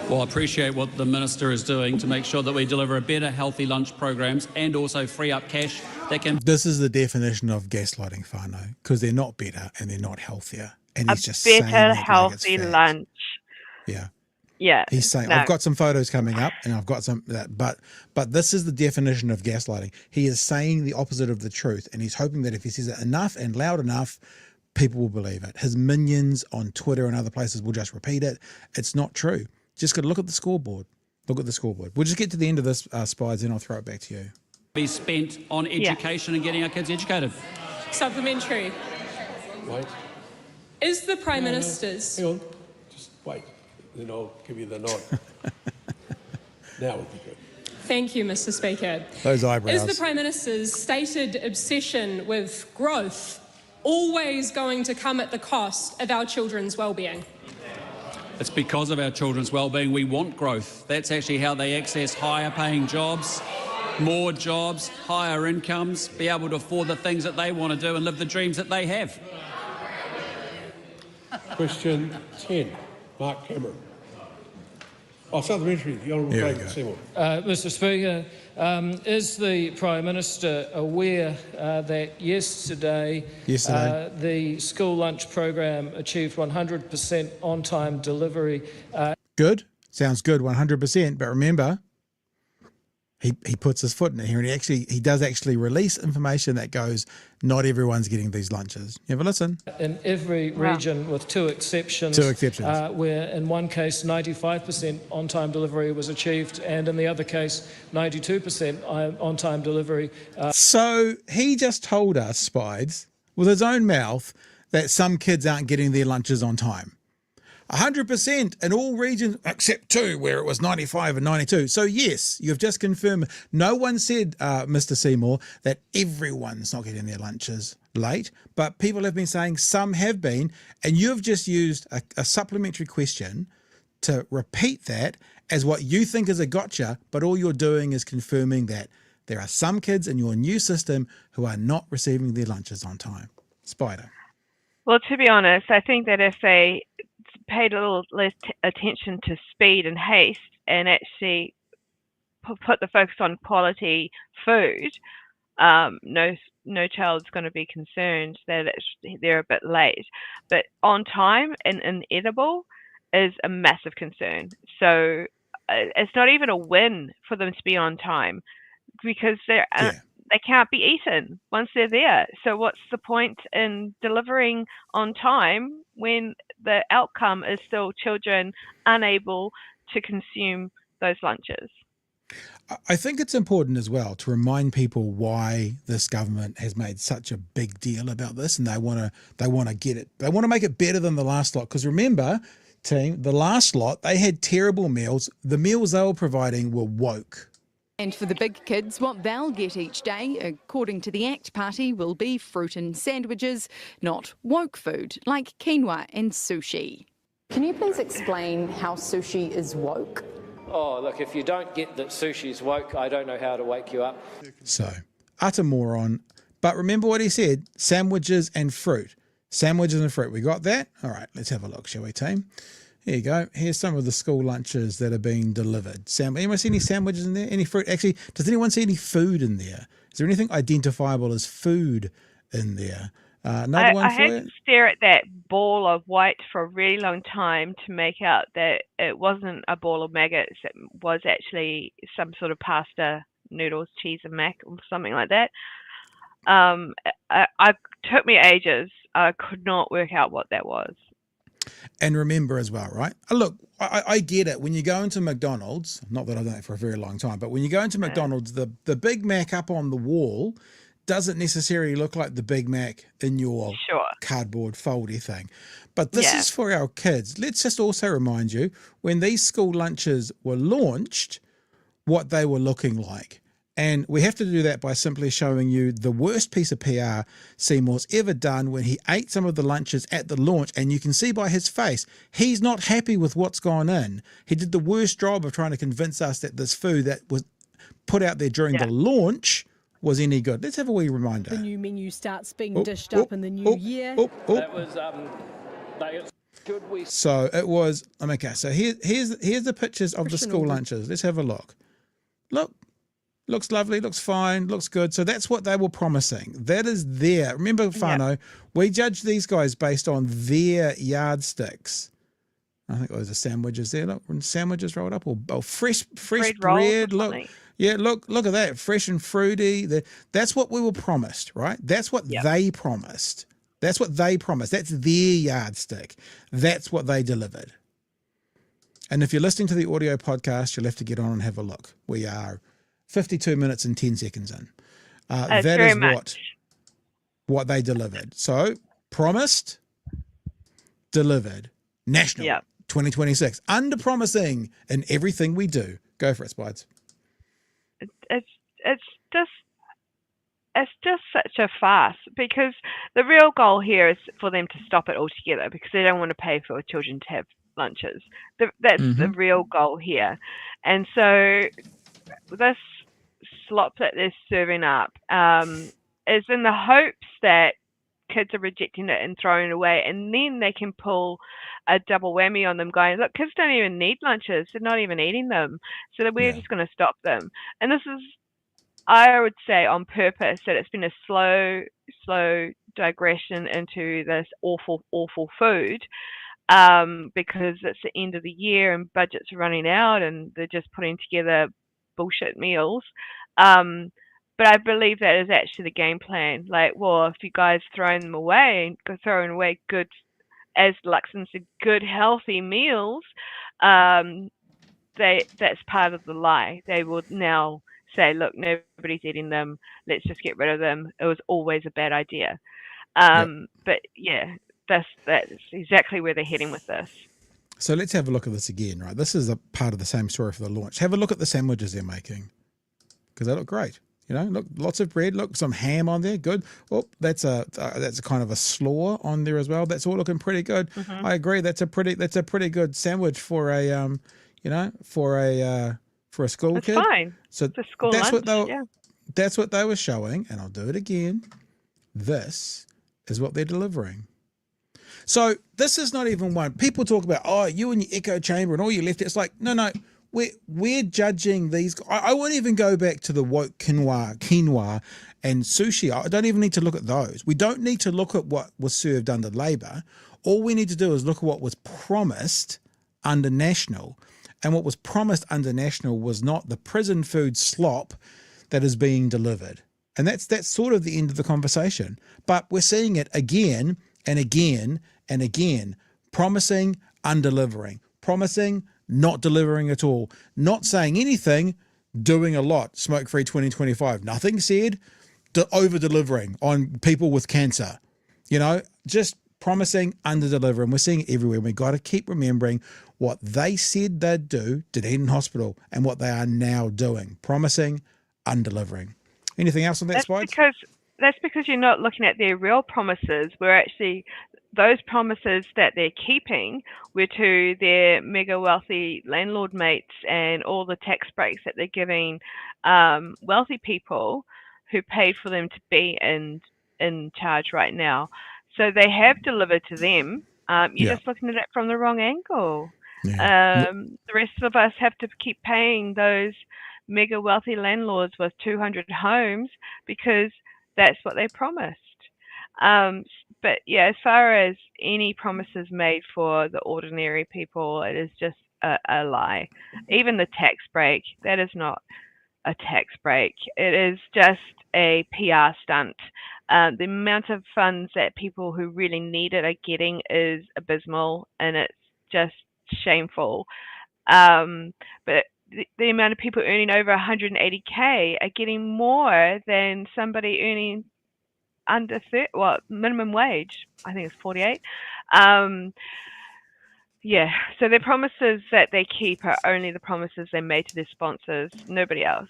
[SPEAKER 3] Well, I appreciate what the Minister is doing to make sure that we deliver a better healthy lunch programs and also free up cash that can...
[SPEAKER 2] This is the definition of gaslighting, whānau, because they're not better and they're not healthier. And he's just
[SPEAKER 1] better
[SPEAKER 2] saying that
[SPEAKER 1] healthy
[SPEAKER 2] like
[SPEAKER 1] lunch.
[SPEAKER 2] Yeah.
[SPEAKER 1] Yeah.
[SPEAKER 2] He's saying, I've got some photos coming up and I've got some, but this is the definition of gaslighting. He is saying the opposite of the truth, and he's hoping that if he says it enough and loud enough, people will believe it. His minions on Twitter and other places will just repeat it. It's not true. Just got to look at the scoreboard. Look at the scoreboard. We'll just get to the end of this, Spides, and I'll throw it back to you.
[SPEAKER 3] Be spent on education and getting our kids educated.
[SPEAKER 6] Supplementary.
[SPEAKER 14] Wait.
[SPEAKER 6] Is the Prime Minister's...
[SPEAKER 14] Hang on. Just wait. Then I'll give you the nod. Now would be good.
[SPEAKER 6] Thank you, Mr. Speaker.
[SPEAKER 2] Those eyebrows.
[SPEAKER 6] Is the Prime Minister's stated obsession with growth always going to come at the cost of our children's well-being?
[SPEAKER 3] It's because of our children's well-being we want growth. That's actually how they access higher paying jobs, more jobs, higher incomes, be able to afford the things that they want to do and live the dreams that they have.
[SPEAKER 14] Question 10, Mark Cameron. Oh, supplementary, the Honourable David Seymour.
[SPEAKER 9] Mr. Speaker, is the Prime Minister aware that yesterday the school lunch program achieved 100% on-time delivery?
[SPEAKER 2] Good. Sounds good, 100%. But remember, he puts his foot in it here, and he does actually release information that goes, not everyone's getting these lunches. You have a listen.
[SPEAKER 9] In every region, with two exceptions. Where in one case 95% on-time delivery was achieved, and in the other case 92% on-time delivery.
[SPEAKER 2] So he just told us, Spides, with his own mouth, that some kids aren't getting their lunches on time. 100% in all regions except two, where it was 95 and 92. So yes, you've just confirmed. No one said, Mr. Seymour, that everyone's not getting their lunches late, but people have been saying some have been, and you've just used a supplementary question to repeat that as what you think is a gotcha, but all you're doing is confirming that there are some kids in your new system who are not receiving their lunches on time. Spider.
[SPEAKER 1] Well, to be honest, I think that if they paid a little less attention to speed and haste and actually put the focus on quality food, no child's going to be concerned that they're a bit late. But on time and inedible is a massive concern. So it's not even a win for them to be on time because they can't be eaten once they're there. So what's the point in delivering on time when the outcome is still children unable to consume those lunches?
[SPEAKER 2] I think it's important as well to remind people why this government has made such a big deal about this, and they want to get it. They want to make it better than the last lot. Because remember, team, the last lot, they had terrible meals. The meals they were providing were woke.
[SPEAKER 10] And for the big kids, what they'll get each day, according to the ACT Party, will be fruit and sandwiches, not woke food like quinoa and sushi.
[SPEAKER 22] Can you please explain how sushi is woke?
[SPEAKER 9] Oh, look, if you don't get that sushi's woke, I don't know how to wake you up.
[SPEAKER 2] So, utter moron. But remember what he said, sandwiches and fruit. Sandwiches and fruit. We got that? All right, let's have a look, shall we, team? Here you go. Here's some of the school lunches that are being delivered. Anyone see any sandwiches in there? Any fruit? Actually, does anyone see any food in there? Is there anything identifiable as food in there? Another one for you? I
[SPEAKER 1] had to stare at that ball of white for a really long time to make out that it wasn't a ball of maggots. It was actually some sort of pasta, noodles, cheese and mac or something like that. It took me ages. I could not work out what that was.
[SPEAKER 2] And remember as well, right? Look, I get it. When you go into McDonald's, not that I've done it for a very long time, but when you go into McDonald's, the Big Mac up on the wall doesn't necessarily look like the Big Mac in your cardboard foldy thing. But this is for our kids. Let's just also remind you, when these school lunches were launched, what they were looking like. And we have to do that by simply showing you the worst piece of PR Seymour's ever done when he ate some of the lunches at the launch. And you can see by his face, he's not happy with what's gone in. He did the worst job of trying to convince us that this food that was put out there during the launch was any good. Let's have a wee reminder.
[SPEAKER 23] The new menu starts being dished up in the new year.
[SPEAKER 9] That was good.
[SPEAKER 2] So it was, okay, so here's the pictures of the school lunches. Let's have a look. Look. Looks lovely, looks fine, looks good. So that's what they were promising. That is there. Remember, Whānau, we judge these guys based on their yardsticks. I think those are sandwiches there. Look, sandwiches rolled up, or fresh bread. Look, look at that, fresh and fruity. That's what we were promised, right? That's what they promised. That's what they promised. That's their yardstick. That's what they delivered. And if you're listening to the audio podcast, you'll have to get on and have a look. We are 52 minutes and 10 seconds in. That is what they delivered. So, promised, delivered. National 2026. Under-promising in everything we do. Go for it, Spides.
[SPEAKER 1] It's just such a farce, because the real goal here is for them to stop it altogether, because they don't want to pay for children to have lunches. That's the real goal here. And so this slop that they're serving up is in the hopes that kids are rejecting it and throwing it away, and then they can pull a double whammy on them, going, look, kids don't even need lunches, they're not even eating them, so that we're just going to stop them. And this is, I would say, on purpose, that it's been a slow digression into this awful food, because it's the end of the year and budgets are running out and they're just putting together bullshit meals. But I believe that is actually the game plan. Like, well, if you guys throwing them away, throwing away good, as Luxon said, good healthy meals, that's part of the lie. They will now say, look, nobody's eating them, let's just get rid of them. It was always a bad idea. But yeah, that's exactly where they're heading with this.
[SPEAKER 2] So let's have a look at this again, right? This is a part of the same story for the launch. Have a look at the sandwiches they're making, because they look great. You know, look, lots of bread. Look, some ham on there. Good. Oh, that's a kind of a slaw on there as well. That's all looking pretty good. I agree. That's a pretty good sandwich for a for a school kid. It's
[SPEAKER 1] fine.
[SPEAKER 2] So
[SPEAKER 1] it's a school lunch.
[SPEAKER 2] That's what they were showing, and I'll do it again. This is what they're delivering. So this is not even one. People talk about, oh, you and your echo chamber and all you left. It's like, no. We're judging these. I won't even go back to the woke quinoa and sushi. I don't even need to look at those. We don't need to look at what was served under Labour. All we need to do is look at what was promised under National. And what was promised under National was not the prison food slop that is being delivered. And that's sort of the end of the conversation. But we're seeing it again and again and again. Promising, undelivering. Promising, not delivering at all. Not saying anything, doing a lot. Smoke-free 2025. Nothing said, over-delivering on people with cancer. You know, just promising, under-delivering. We're seeing it everywhere. We've got to keep remembering what they said they'd do, Dunedin Hospital, and what they are now doing. Promising, undelivering. Anything else on that, Spides?
[SPEAKER 1] That's because you're not looking at their real promises. We're actually, those promises that they're keeping were to their mega wealthy landlord mates and all the tax breaks that they're giving wealthy people who paid for them to be in charge right now. So they have delivered to them. You're just looking at it from the wrong angle.
[SPEAKER 2] Yeah.
[SPEAKER 1] The rest of us have to keep paying those mega wealthy landlords with 200 homes because that's what they promised. But yeah, as far as any promises made for the ordinary people, it is just a lie. Even the tax break, that is not a tax break. It is just a PR stunt. The amount of funds that people who really need it are getting is abysmal, and it's just shameful. But the amount of people earning over 180K are getting more than somebody earning under minimum wage. I think it's 48. Yeah, so the promises that they keep are only the promises they made to their sponsors, nobody else.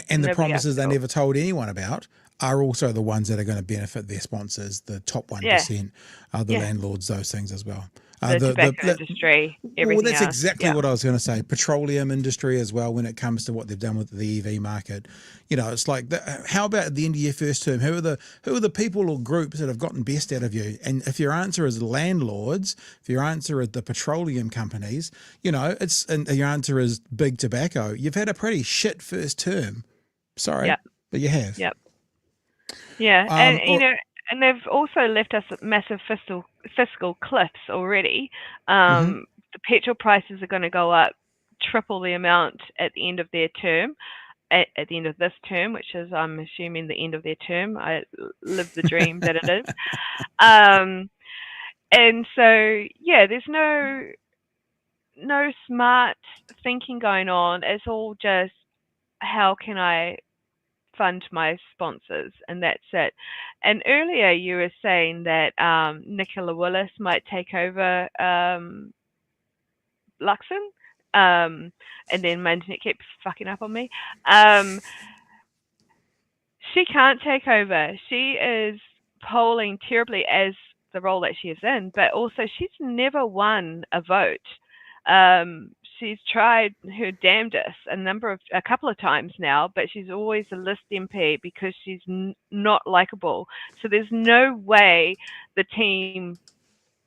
[SPEAKER 2] And the promises they never told anyone about are also the ones that are going to benefit their sponsors, the top 1%, the landlords, those things as well.
[SPEAKER 1] The tobacco industry, everything
[SPEAKER 2] that's
[SPEAKER 1] else.
[SPEAKER 2] exactly what I was going to say. Petroleum industry as well, when it comes to what they've done with the EV market. You know, it's like, how about at the end of your first term? Who are the people or groups that have gotten best out of you? And if your answer is landlords, if your answer is the petroleum companies, you know, and your answer is big tobacco, you've had a pretty shit first term. Sorry, but you have.
[SPEAKER 1] Yep. Yeah, and you know, and they've also left us massive fiscal cliffs already. The petrol prices are going to go up triple the amount at the end of their term, at the end of this term, which is, I'm assuming, the end of their term. I live the dream that it is. And so, yeah, there's no smart thinking going on. It's all just, how can I fund my sponsors, and that's it. And earlier you were saying that Nicola Willis might take over Luxon, and then my internet keeps fucking up on me. She can't take over. She is polling terribly as the role that she is in, but also she's never won a vote. She's tried her damnedest a couple of times now, but she's always a list MP because she's not likable. So there's no way the team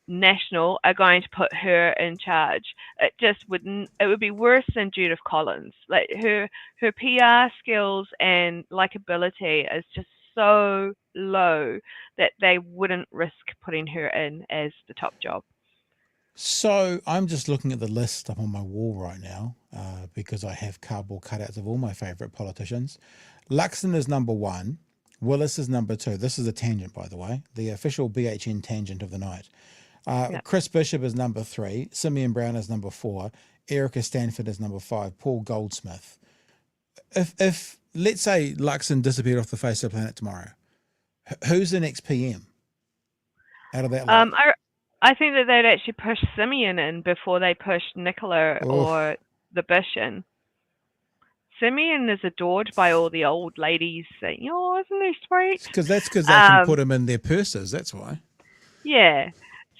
[SPEAKER 1] National are going to put her in charge. It just wouldn't. It would be worse than Judith Collins. Like her PR skills and likability is just so low that they wouldn't risk putting her in as the top job.
[SPEAKER 2] So I'm just looking at the list up on my wall right now because I have cardboard cutouts of all my favourite politicians. Luxon is number 1. Willis is number 2. This is a tangent, by the way, the official BHN tangent of the night. Chris Bishop is number 3. Simeon Brown is number 4. Erica Stanford is number 5. Paul Goldsmith. If let's say Luxon disappeared off the face of the planet tomorrow, who's the next PM out of that lot?
[SPEAKER 1] I think that they'd actually push Simeon in before they pushed Nicola or the Bish in. Simeon is adored by all the old ladies saying, "Oh, isn't he sweet?"
[SPEAKER 2] Because they can put him in their purses. That's why.
[SPEAKER 1] Yeah,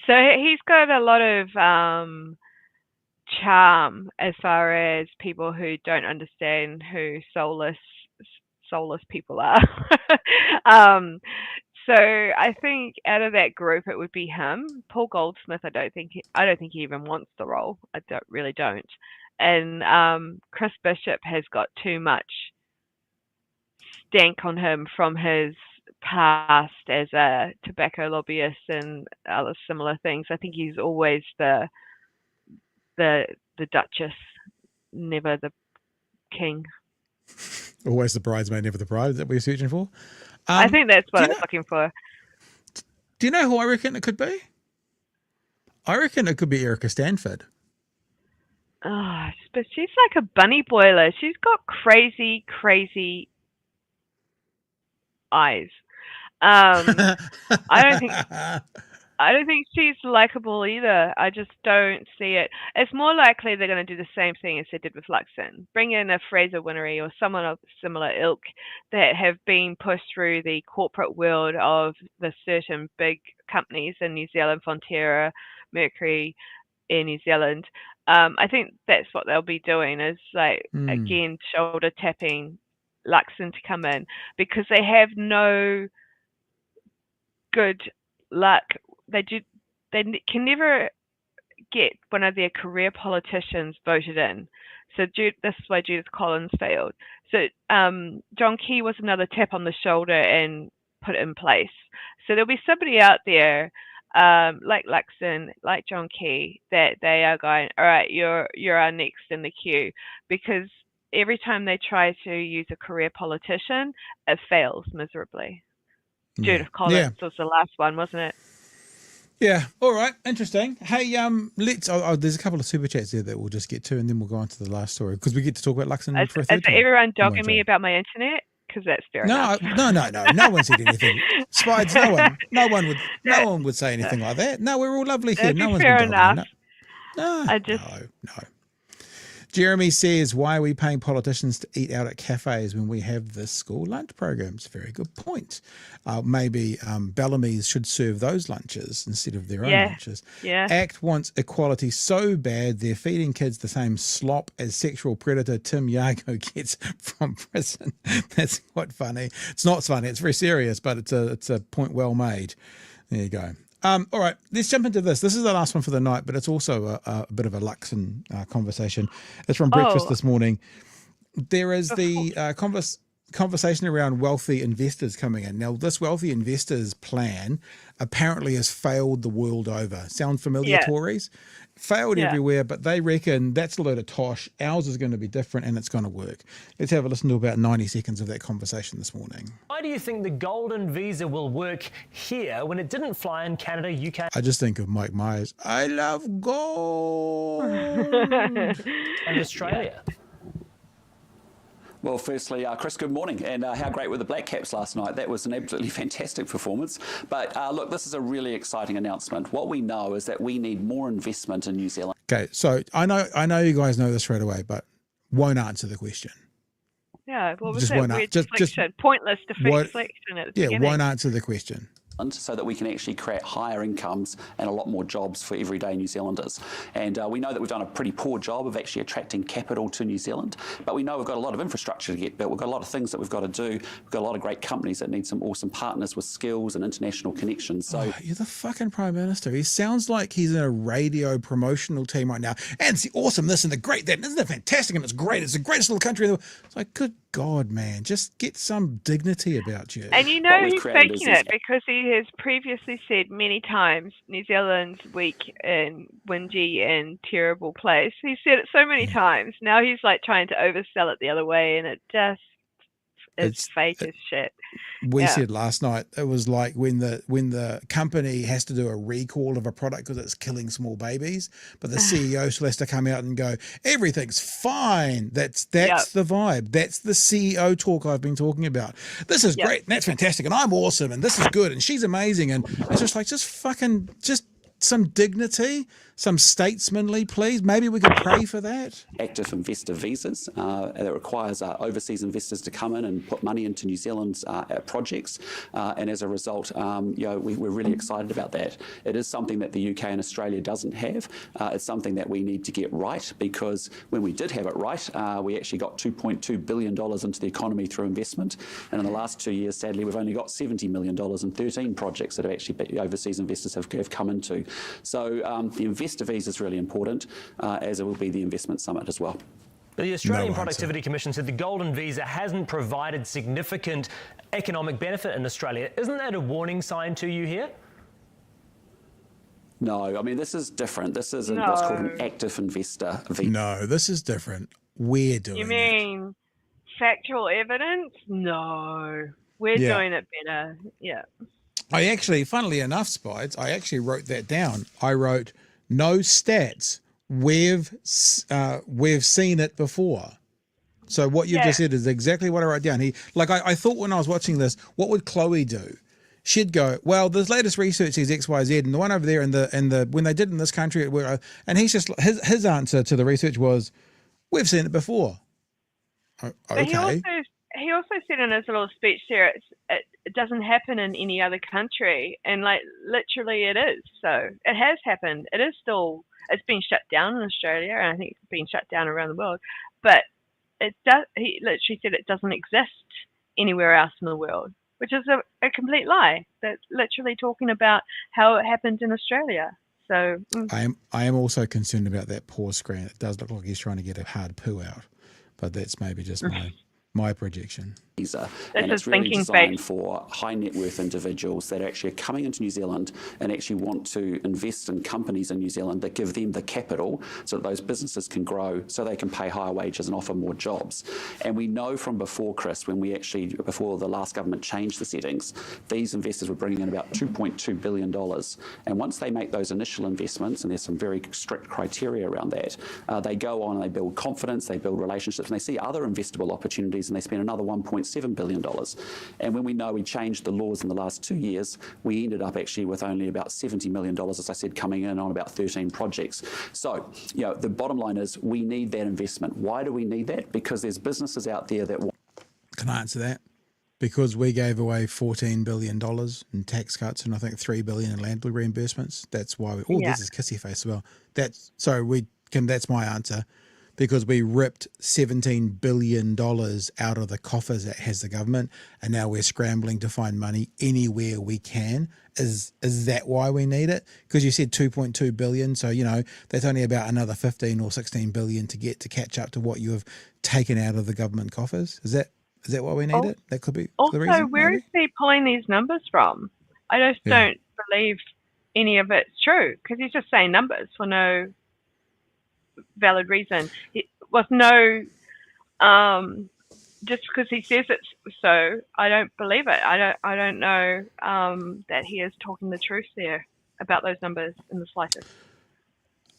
[SPEAKER 1] so he's got a lot of charm as far as people who don't understand who soulless people are. So I think out of that group, it would be him. Paul Goldsmith, I don't think he even wants the role. I really don't. And Chris Bishop has got too much stank on him from his past as a tobacco lobbyist and other similar things. I think he's always the the Duchess, never the King.
[SPEAKER 2] Always the bridesmaid, never the bride that we're searching for.
[SPEAKER 1] I think that's what I was looking for.
[SPEAKER 2] Do you know who I reckon it could be? I reckon it could be Erica Stanford.
[SPEAKER 1] Oh, but she's like a bunny boiler. She's got crazy, crazy eyes. I don't think she's likable either. I just don't see it. It's more likely they're going to do the same thing as they did with Luxon. Bring in a Fraser Winnery or someone of similar ilk that have been pushed through the corporate world of the certain big companies in New Zealand, Fonterra, Mercury, Air New Zealand. I think that's what they'll be doing is again, shoulder tapping Luxon to come in because they have no good luck. They can never get one of their career politicians voted in. So this is why Judith Collins failed. So John Key was another tap on the shoulder and put in place. So there'll be somebody out there like Luxon, like John Key, that they are going, all right, you're our next in the queue, because every time they try to use a career politician, it fails miserably. Judith Collins was the last one, wasn't it?
[SPEAKER 2] Yeah. All right. Interesting. Hey, let's. There's a couple of super chats there that we'll just get to, and then we'll go on to the last story because we get to talk about Luxon for a third time.
[SPEAKER 1] Is everyone dogging me about my internet? Because that's fair enough.
[SPEAKER 2] No. No one said anything. Spides. No one would say anything like that. No, we're all lovely here. No one's
[SPEAKER 1] fair
[SPEAKER 2] been
[SPEAKER 1] enough.
[SPEAKER 2] No. Jeremy says, why are we paying politicians to eat out at cafes when we have this school lunch program? It's a very good point. Maybe Bellamy's should serve those lunches instead of their own lunches.
[SPEAKER 1] Yeah.
[SPEAKER 2] ACT wants equality so bad they're feeding kids the same slop as sexual predator Tim Yago gets from prison. That's quite funny. It's not funny. It's very serious, but it's a point well made. There you go. All right, let's jump into this. This is the last one for the night, but it's also a bit of a Luxon conversation. It's from breakfast this morning. There is the conversation around wealthy investors coming in. Now, this wealthy investors plan apparently has failed the world over. Sound familiar, Tories? Failed everywhere, but they reckon that's a load of tosh. Ours is going to be different and it's going to work. Let's have a listen to about 90 seconds of that conversation this morning.
[SPEAKER 7] Why do you think the golden visa will work here when it didn't fly in Canada, UK?
[SPEAKER 2] I just think of Mike Myers. I love gold.
[SPEAKER 7] And Australia.
[SPEAKER 12] Well, firstly, Chris, good morning. And how great were the Black Caps last night? That was an absolutely fantastic performance. But look, this is a really exciting announcement. What we know is that we need more investment in New Zealand.
[SPEAKER 2] Okay, so I know you guys know this right away, but won't answer the question.
[SPEAKER 1] Yeah, what was that weird deflection? Pointless deflection at the beginning.
[SPEAKER 2] Won't answer the question.
[SPEAKER 12] So that we can actually create higher incomes and a lot more jobs for everyday New Zealanders. And we know that we've done a pretty poor job of actually attracting capital to New Zealand, but we know we've got a lot of infrastructure to get built. We've got a lot of things that we've got to do. We've got a lot of great companies that need some awesome partners with skills and international connections. So
[SPEAKER 2] you're the fucking Prime Minister. He sounds like he's in a radio promotional team right now. And it's the awesome this and the great that. Isn't it fantastic? And it's great. It's the greatest little country in the world. It's like, good God, man, just get some dignity about you.
[SPEAKER 1] And you know he's faking it because he has previously said many times New Zealand's weak and whingy and terrible place. He said it so many times. Now he's like trying to oversell it the other way, and it just is fake as shit.
[SPEAKER 2] We said last night it was like when the company has to do a recall of a product because it's killing small babies, but the CEO still has to come out and go, everything's fine. That's the vibe. That's the CEO talk I've been talking about. This is great. And that's fantastic. And I'm awesome. And this is good. And she's amazing. And it's just like, just some dignity, some statesmanly, please. Maybe we could pray for that.
[SPEAKER 12] Active investor visas that requires overseas investors to come in and put money into New Zealand's projects, and as a result, we're really excited about that. It is something that the UK and Australia doesn't have. It's something that we need to get right, because when we did have it right, we actually got $2.2 billion into the economy through investment, and in the last 2 years, sadly, we've only got $70 million in 13 projects that have actually overseas investors have come into. So the investor visa is really important, as it will be the investment summit as well.
[SPEAKER 7] The Australian Productivity Commission said the golden visa hasn't provided significant economic benefit in Australia. Isn't that a warning sign to you here?
[SPEAKER 12] No, I mean, this is different. This is what's called an active investor visa.
[SPEAKER 2] No, this is different. We're doing
[SPEAKER 1] You mean factual evidence? No. We're doing it better. Yeah.
[SPEAKER 2] I actually, funnily enough, Spides, I actually wrote that down. I wrote, no stats. We've seen it before. So what you've just said is exactly what I wrote down. I thought when I was watching this, what would Chloe do? She'd go, well, this latest research says X, Y, Z, and the one over there, and the when they did in this country, and he's just his answer to the research was, we've seen it before. Okay.
[SPEAKER 1] He also said in his little speech there, it doesn't happen in any other country, and literally it is. So it has happened. It is still. It's been shut down in Australia, and I think it's been shut down around the world. But it does. He literally said it doesn't exist anywhere else in the world, which is a complete lie. That's literally talking about how it happened in Australia. So
[SPEAKER 2] I am also concerned about that pause screen. It does look like he's trying to get a hard poo out, but that's maybe just my projection.
[SPEAKER 12] And it's really designed for high net worth individuals that actually are coming into New Zealand and actually want to invest in companies in New Zealand that give them the capital so that those businesses can grow, so they can pay higher wages and offer more jobs. And we know from before, Chris, before the last government changed the settings, these investors were bringing in about $2.2 billion. And once they make those initial investments, and there's some very strict criteria around that, they go on and they build confidence, they build relationships, and they see other investable opportunities, and they spend another $1.7 billion. And when we know we changed the laws in the last 2 years, we ended up actually with only about $70 million, as I said, coming in on about 13 projects. So, the bottom line is we need that investment. Why do we need that? Because there's businesses out there that want.
[SPEAKER 2] Can I answer that? Because we gave away $14 billion in tax cuts and I think $3 billion in land reimbursements. That's why this is kissy face as well. That's my answer. Because we ripped $17 billion out of the coffers that has the government, and now we're scrambling to find money anywhere we can. Is that why we need it? Because you said $2.2 billion, so that's only about another 15 or 16 billion to catch up to what you have taken out of the government coffers. Is that why we need it? That could be the reason.
[SPEAKER 1] Also, where is he pulling these numbers from? I just don't believe any of it's true, because he's just saying numbers for no valid reason. It was no just because he says it's so, I don't believe it. I don't know that he is talking the truth there about those numbers in the slightest.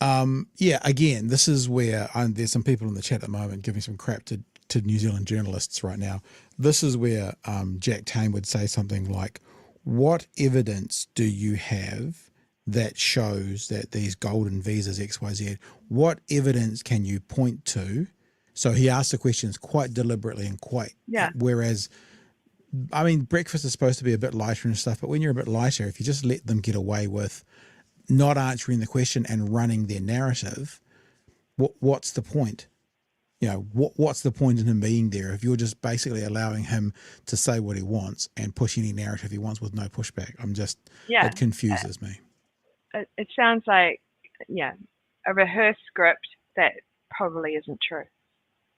[SPEAKER 2] Again, this is where there's some people in the chat at the moment giving some crap to New Zealand journalists right now. This is where Jack Tame would say something like, what evidence do you have that shows that these golden visas XYZ, what evidence can you point to? So he asked the questions quite deliberately and whereas, I mean, breakfast is supposed to be a bit lighter and stuff, but when you're a bit lighter, if you just let them get away with not answering the question and running their narrative, what's the point? What's the point in him being there if you're just basically allowing him to say what he wants and push any narrative he wants with no pushback? It confuses me.
[SPEAKER 1] It sounds like, a rehearsed script that probably isn't true.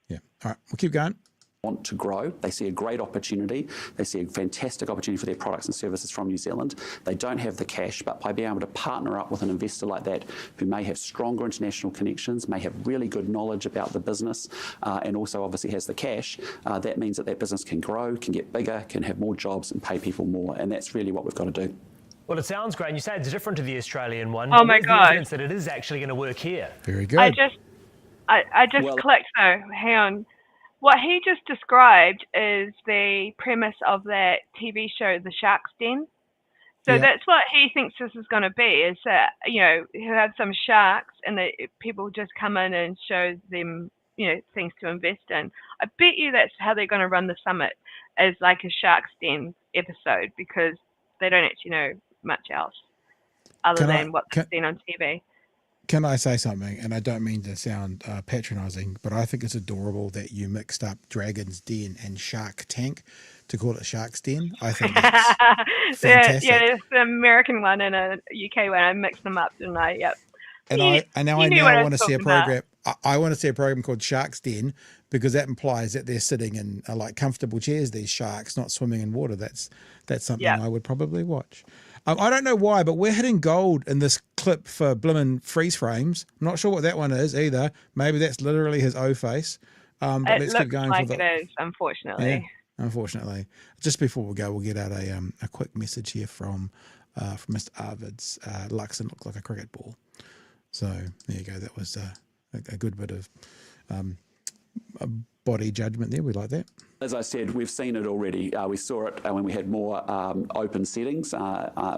[SPEAKER 2] Yeah. All right, we'll keep going.
[SPEAKER 12] Want to grow. They see a great opportunity. They see a fantastic opportunity for their products and services from New Zealand. They don't have the cash, but by being able to partner up with an investor like that who may have stronger international connections, may have really good knowledge about the business, and also obviously has the cash, that means that business can grow, can get bigger, can have more jobs and pay people more. And that's really what we've got to do.
[SPEAKER 7] Well, it sounds great. And you say it's different to the Australian one.
[SPEAKER 1] Oh my God!
[SPEAKER 7] Evidence that it is actually going to work here.
[SPEAKER 2] Very good.
[SPEAKER 1] I just clicked though. Hang on. What he just described is the premise of that TV show, The Shark's Den. So that's what he thinks this is going to be. Is that he'll have some sharks and people just come in and show them things to invest in. I bet you that's how they're going to run the summit, as like a Shark's Den episode, because they don't actually know much else other than what they've seen on TV.
[SPEAKER 2] Can I say something? And I don't mean to sound patronising, but I think it's adorable that you mixed up Dragon's Den and Shark Tank to call it Shark's Den. I think that's fantastic.
[SPEAKER 1] There's the American one and a UK one. I mixed them up, didn't I? Yep.
[SPEAKER 2] And I want to see a program. I want to see a program called Shark's Den, because that implies that they're sitting in comfortable chairs. These sharks, not swimming in water. That's something I would probably watch. I don't know why, but we're hitting gold in this clip for Blimmin' freeze frames. I'm not sure what that one is either. Maybe that's literally his O face. But
[SPEAKER 1] It
[SPEAKER 2] let's
[SPEAKER 1] looks
[SPEAKER 2] keep going
[SPEAKER 1] like
[SPEAKER 2] for the.
[SPEAKER 1] it is, unfortunately.
[SPEAKER 2] Yeah, unfortunately. Just before we go, we'll get out a quick message here from Mr. Arvid's. Luxon looked like a cricket ball. So there you go. That was a good bit of body judgment there. We like that.
[SPEAKER 12] As I said, we've seen it already. We saw it when we had more open settings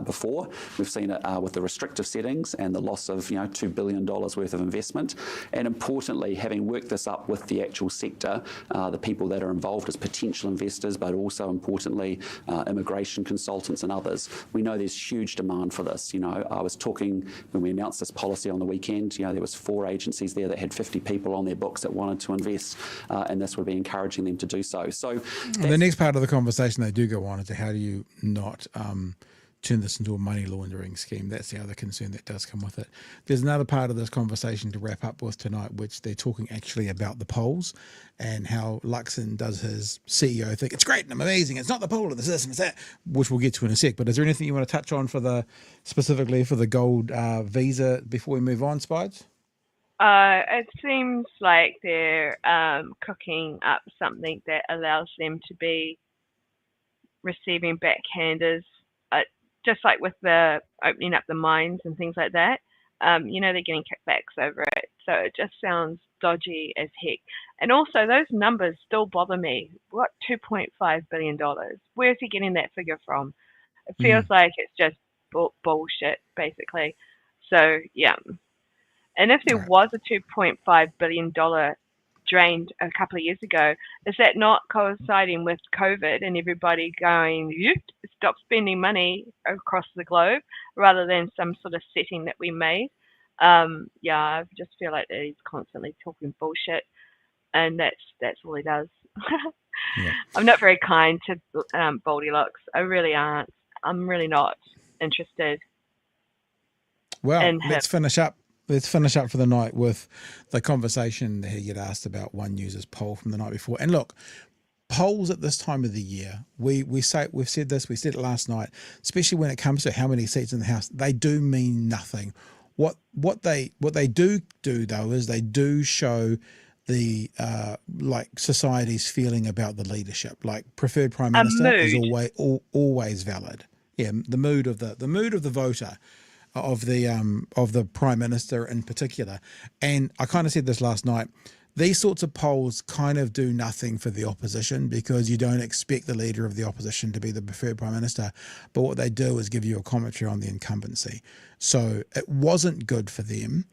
[SPEAKER 12] before. We've seen it with the restrictive settings and the loss of $2 billion worth of investment. And importantly, having worked this up with the actual sector, the people that are involved as potential investors, but also importantly, immigration consultants and others, we know there's huge demand for this. I was talking when we announced this policy on the weekend. There was 4 agencies there that had 50 people on their books that wanted to invest, and this would be encouraging them to do so. So
[SPEAKER 2] the next part of the conversation they do go on into how do you not turn this into a money laundering scheme. That's the other concern that does come with it. There's another part of this conversation to wrap up with tonight, which they're talking actually about the polls and how Luxon does his CEO think it's great and amazing. It's not the poll, it's this and it's that, which we'll get to in a sec. But is there anything you want to touch on specifically for the gold visa before we move on, Spides?
[SPEAKER 1] It seems like they're cooking up something that allows them to be receiving backhanders, just like with the opening up the mines and things like that. They're getting kickbacks over it. So it just sounds dodgy as heck. And also, those numbers still bother me. What, $2.5 billion? Where's he getting that figure from? It feels like it's just bullshit, basically. So, yeah. And if there was a $2.5 billion drained a couple of years ago, is that not coinciding with COVID and everybody going, stop spending money across the globe rather than some sort of setting that we made? I just feel like he's constantly talking bullshit, and that's all he does. Yeah. I'm not very kind to Goldilocks. I really aren't. I'm really not interested.
[SPEAKER 2] Well, let's finish up. Let's finish up for the night with the conversation that he had asked about One News's poll from the night before. And look, polls at this time of the year, we've said this, we said it last night, especially when it comes to how many seats in the House, they do mean nothing. What they do though is they do show the society's feeling about the leadership. Like preferred prime minister is always valid. Yeah, the mood of the voter. Of the Prime Minister in particular. And I kind of said this last night, these sorts of polls kind of do nothing for the opposition because you don't expect the leader of the opposition to be the preferred Prime Minister, but what they do is give you a commentary on the incumbency. So it wasn't good for them.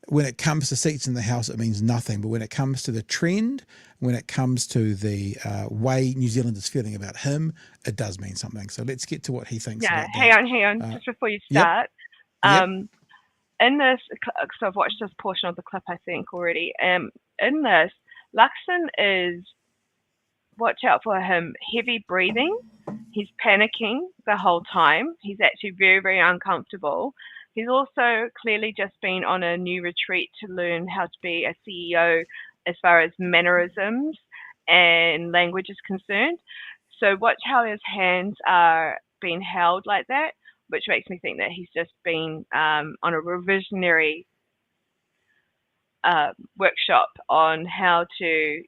[SPEAKER 2] When it comes to seats in the House, it means nothing, but when it comes to the trend, when it comes to the way New Zealand is feeling about him, it does mean something. So let's get to what he thinks about that.
[SPEAKER 1] Hang on, just before you start. In this, so I've watched this portion of the clip, I think, already. In this, Luxon is, watch out for him, heavy breathing. He's panicking the whole time. He's actually very, very uncomfortable. He's also clearly just been on a new retreat to learn how to be a CEO as far as mannerisms and language is concerned. So watch how his hands are being held like that, which makes me think that he's just been on a revisionary workshop on how to,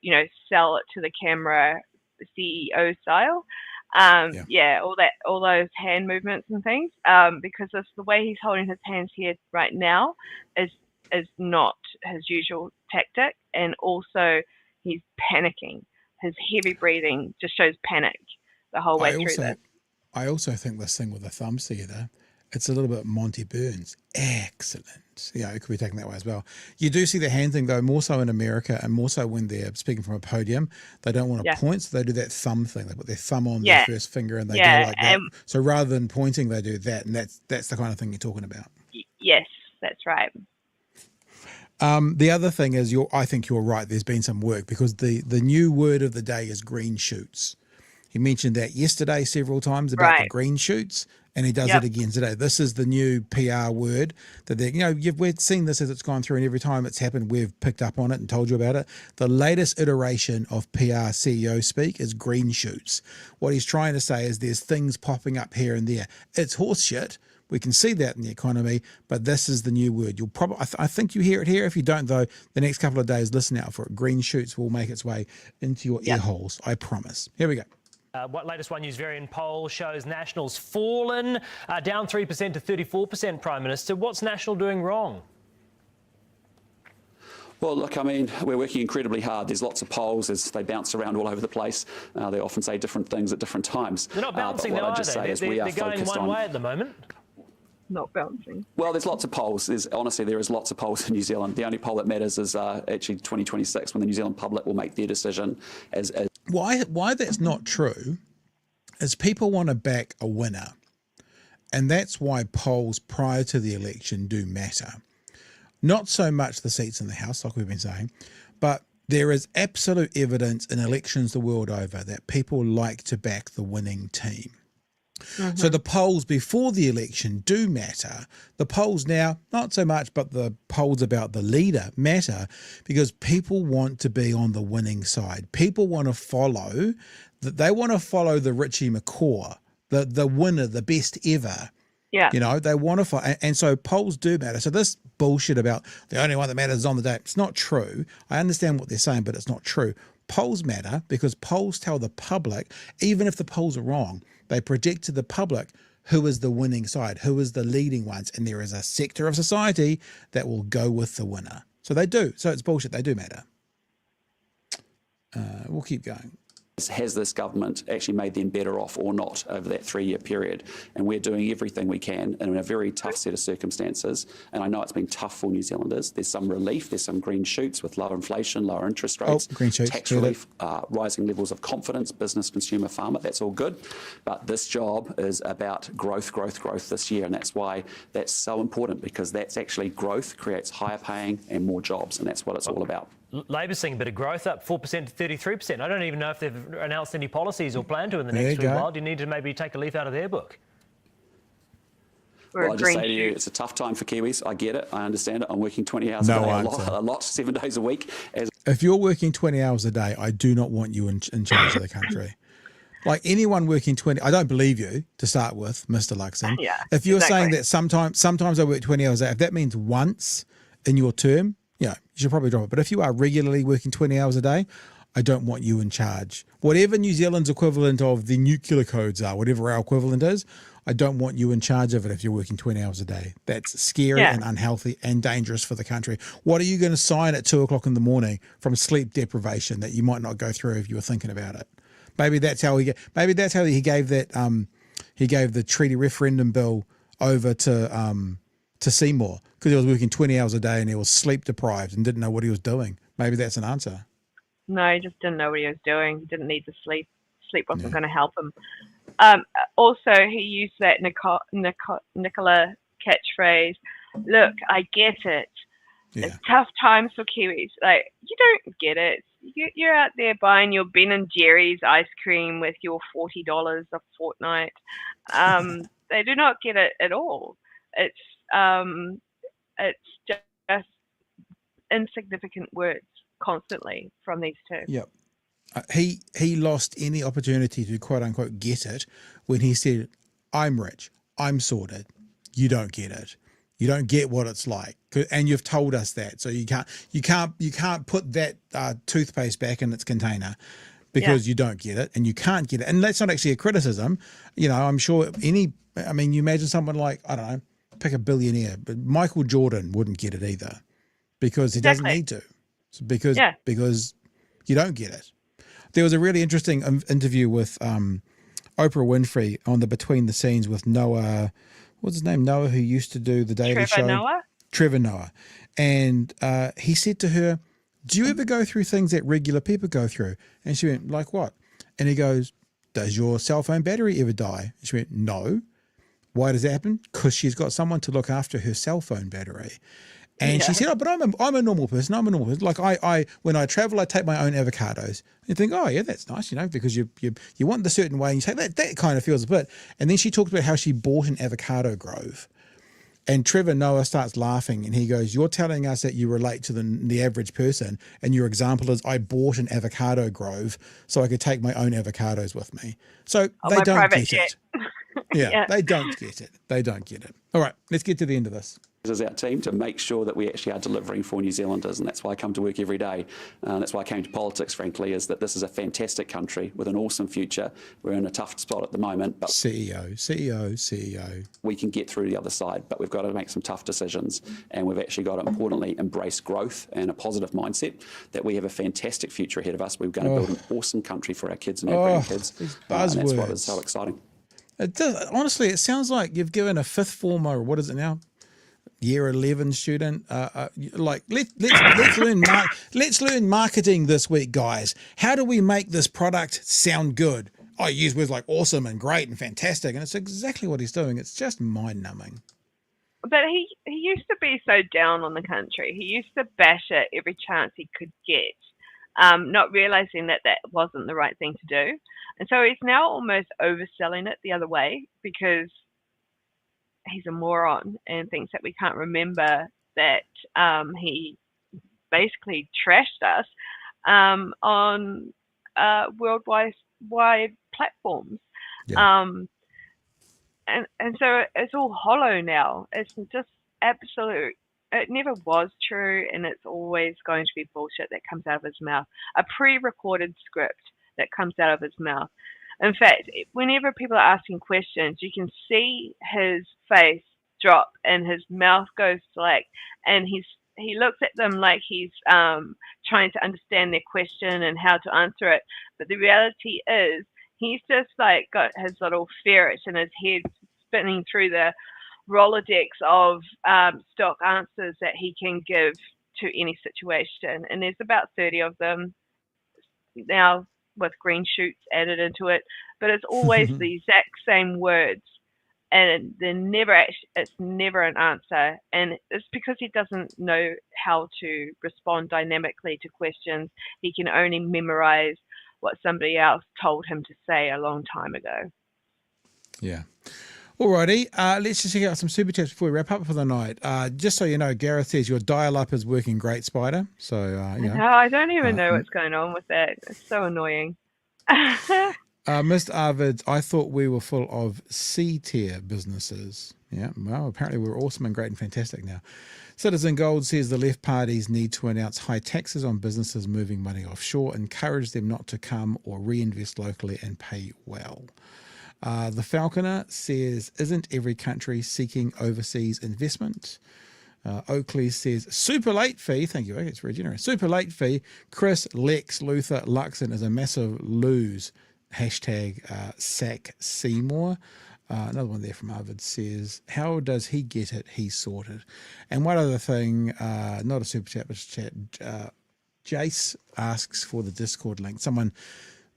[SPEAKER 1] sell it to the camera, CEO style. All those hand movements and things, because the way he's holding his hands here right now is not his usual tactic, and also he's panicking. His heavy breathing just shows panic the whole way through this.
[SPEAKER 2] I also think this thing with the thumbs together, it's a little bit Monty Burns. Excellent. Yeah, it could be taken that way as well. You do see the hand thing, though, more so in America and more so when they're speaking from a podium. They don't want to point, so they do that thumb thing. They put their thumb on their first finger and they go like that. So rather than pointing, they do that, and that's the kind of thing you're talking about.
[SPEAKER 1] Yes, that's right.
[SPEAKER 2] The other thing is, I think you're right. There's been some work because the new word of the day is green shoots. He mentioned that yesterday several times about the green shoots, And he does it again today. This is the new PR word that we've seen this as it's gone through, and every time it's happened, we've picked up on it and told you about it. The latest iteration of PR CEO speak is green shoots. What he's trying to say is there's things popping up here and there. It's horse shit. We can see that in the economy, but this is the new word. You'll probably, I think you hear it here. If you don't, though, the next couple of days, listen out for it. Green shoots will make its way into your ear holes. I promise. Here we go.
[SPEAKER 7] What latest One News Varian poll shows National's fallen, down 3% to 34%, Prime Minister. What's National doing wrong?
[SPEAKER 12] Well, look, I mean, we're working incredibly hard. There's lots of polls as they bounce around all over the place. They often say different things at different times.
[SPEAKER 7] They're not bouncing, though, are they? They're going one way at the moment.
[SPEAKER 1] Not bouncing.
[SPEAKER 12] Well, there's lots of polls. Honestly, there is lots of polls in New Zealand. The only poll that matters is actually 2026, when the New Zealand public will make their decision.
[SPEAKER 2] Why that's not true is people want to back a winner. And that's why polls prior to the election do matter. Not so much the seats in the House, like we've been saying, but there is absolute evidence in elections the world over that people like to back the winning team. Mm-hmm. So the polls before the election do matter. The polls now, not so much, but the polls about the leader matter because people want to be on the winning side. People want to follow, they want to follow the Richie McCaw, the winner, the best ever.
[SPEAKER 1] Yeah.
[SPEAKER 2] They want to follow. And so polls do matter. So this bullshit about the only one that matters is on the day, it's not true. I understand what they're saying, but it's not true. Polls matter because polls tell the public, even if the polls are wrong, they project to the public who is the winning side, who is the leading ones. And there is a sector of society that will go with the winner. So they do. So it's bullshit. They do matter. We'll keep going.
[SPEAKER 12] Has this government actually made them better off or not over that 3-year period? And we're doing everything we can in a very tough set of circumstances. And I know it's been tough for New Zealanders. There's some relief, there's some green shoots with lower inflation, lower interest rates, tax relief, rising levels of confidence, business, consumer, farmer. That's all good. But this job is about growth this year. And that's why that's so important, because that's actually growth creates higher paying and more jobs. And that's what it's all about.
[SPEAKER 7] Labor's seeing a bit of growth, up 4% to 33%. I don't even know if they've announced any policies or plan to in the next little while. Do you need to maybe take a leaf out of their book?
[SPEAKER 12] Well, I just say to you, it's a tough time for Kiwis. I get it. I understand it. I'm working 20 hours a day, a lot, 7 days a week.
[SPEAKER 2] If you're working 20 hours a day, I do not want you in charge of the country. Like anyone working 20, I don't believe you to start with, Mr. Luxon.
[SPEAKER 1] Yeah,
[SPEAKER 2] if you're saying that sometimes I work 20 hours a day, if that means once in your term, you should probably drop it. But if you are regularly working 20 hours a day, I don't want you in charge. Whatever New Zealand's equivalent of the nuclear codes are, whatever our equivalent is, I don't want you in charge of it if you're working 20 hours a day. That's scary and unhealthy and dangerous for the country. What are you going to sign at 2 o'clock in the morning from sleep deprivation that you might not go through if you were thinking about it? Maybe that's how he gave that he gave the treaty referendum bill over to Seymour, because he was working 20 hours a day and he was sleep deprived and didn't know what he was doing. Maybe that's an answer.
[SPEAKER 1] No, he just didn't know what he was doing. He didn't need the sleep. Sleep wasn't going to help him. Also, he used that Nicola catchphrase, look, I get it. Yeah. It's tough times for Kiwis. Like, you don't get it. You're out there buying your Ben & Jerry's ice cream with your $40 a fortnight. They do not get it at all. It's just insignificant words constantly from these two.
[SPEAKER 2] Yep. He lost any opportunity to quote unquote get it when he said, I'm rich, I'm sorted. You don't get it. You don't get what it's like. And you've told us that. So you can't put that toothpaste back in its container because you don't get it and you can't get it. And that's not actually a criticism. I'm sure you imagine someone like, I don't know, pick a billionaire, but Michael Jordan wouldn't get it either because he doesn't need to. Because you don't get it. There was a really interesting interview with Oprah Winfrey on the Between the Scenes with Noah, what's his name? Noah, who used to do the Daily Show. Trevor Noah. And he said to her, do you ever go through things that regular people go through? And she went, like what? And he goes, does your cell phone battery ever die? And she went, no. Why does that happen? Because she's got someone to look after her cell phone battery. And she said, "Oh, but I'm a normal person. I'm a normal person. Like I when I travel, I take my own avocados." You think, "Oh yeah, that's nice," because you want the certain way, and you say that kind of feels a bit. And then she talked about how she bought an avocado grove. And Trevor Noah starts laughing and he goes, "You're telling us that you relate to the average person, and your example is I bought an avocado grove so I could take my own avocados with me." So they don't get it. Yeah, they don't get it. They don't get it. All right, let's get to the end of this.
[SPEAKER 12] As our team to make sure that we actually are delivering for New Zealanders, and that's why I come to work every day. That's why I came to politics, frankly, is that this is a fantastic country with an awesome future. We're in a tough spot at the moment, but CEO. We can get through the other side, but we've got to make some tough decisions, and we've actually got to importantly embrace growth and a positive mindset that we have a fantastic future ahead of us. We're going to build an awesome country for our kids and our grandkids,
[SPEAKER 2] these
[SPEAKER 12] and that's why
[SPEAKER 2] buzzwords.
[SPEAKER 12] it's so exciting.
[SPEAKER 2] It does, honestly, it sounds like you've given a fifth former, or what is it now? Year 11 student, like let's learn marketing this week, guys. How do we make this product sound good? I use words like awesome and great and fantastic, and it's exactly what he's doing. It's just mind-numbing.
[SPEAKER 1] But he used to be so down on the country. He used to bash it every chance he could get, not realizing that wasn't the right thing to do. And so he's now almost overselling it the other way because he's a moron and thinks that we can't remember that he basically trashed us on worldwide platforms.
[SPEAKER 2] Yeah.
[SPEAKER 1] And so it's all hollow now. It's just absolute. It never was true, and it's always going to be bullshit that comes out of his mouth. A pre-recorded script that comes out of his mouth. In fact, whenever people are asking questions, you can see his face drop and his mouth goes slack, and he looks at them like he's trying to understand their question and how to answer it. But the reality is he's just like got his little ferret in his head spinning through the Rolodex of stock answers that he can give to any situation. And there's about 30 of them now, with green shoots added into it, but it's always the exact same words, and it's never an answer, and it's because he doesn't know how to respond dynamically to questions. He can only memorize what somebody else told him to say a long time ago.
[SPEAKER 2] Yeah. Alrighty, let's just check out some super chats before we wrap up for the night. Just so you know, Gareth says your dial-up is working great, Spider. So,
[SPEAKER 1] No, I don't even know what's going on with that. It's so annoying.
[SPEAKER 2] Mr. Arvid, I thought we were full of C-tier businesses. Yeah, well, apparently we're awesome and great and fantastic now. Citizen Gold says the left parties need to announce high taxes on businesses moving money offshore, encourage them not to come or reinvest locally and pay well. The Falconer says, isn't every country seeking overseas investment? Oakley says, super late fee. Thank you, it's very generous. Super late fee. Chris, Lex, Luther, Luxon is a massive lose. Hashtag sack Seymour. Another one there from Arvid says, how does he get it? He's sorted. And one other thing, not a super chat, but a chat. Jace asks for the Discord link. Someone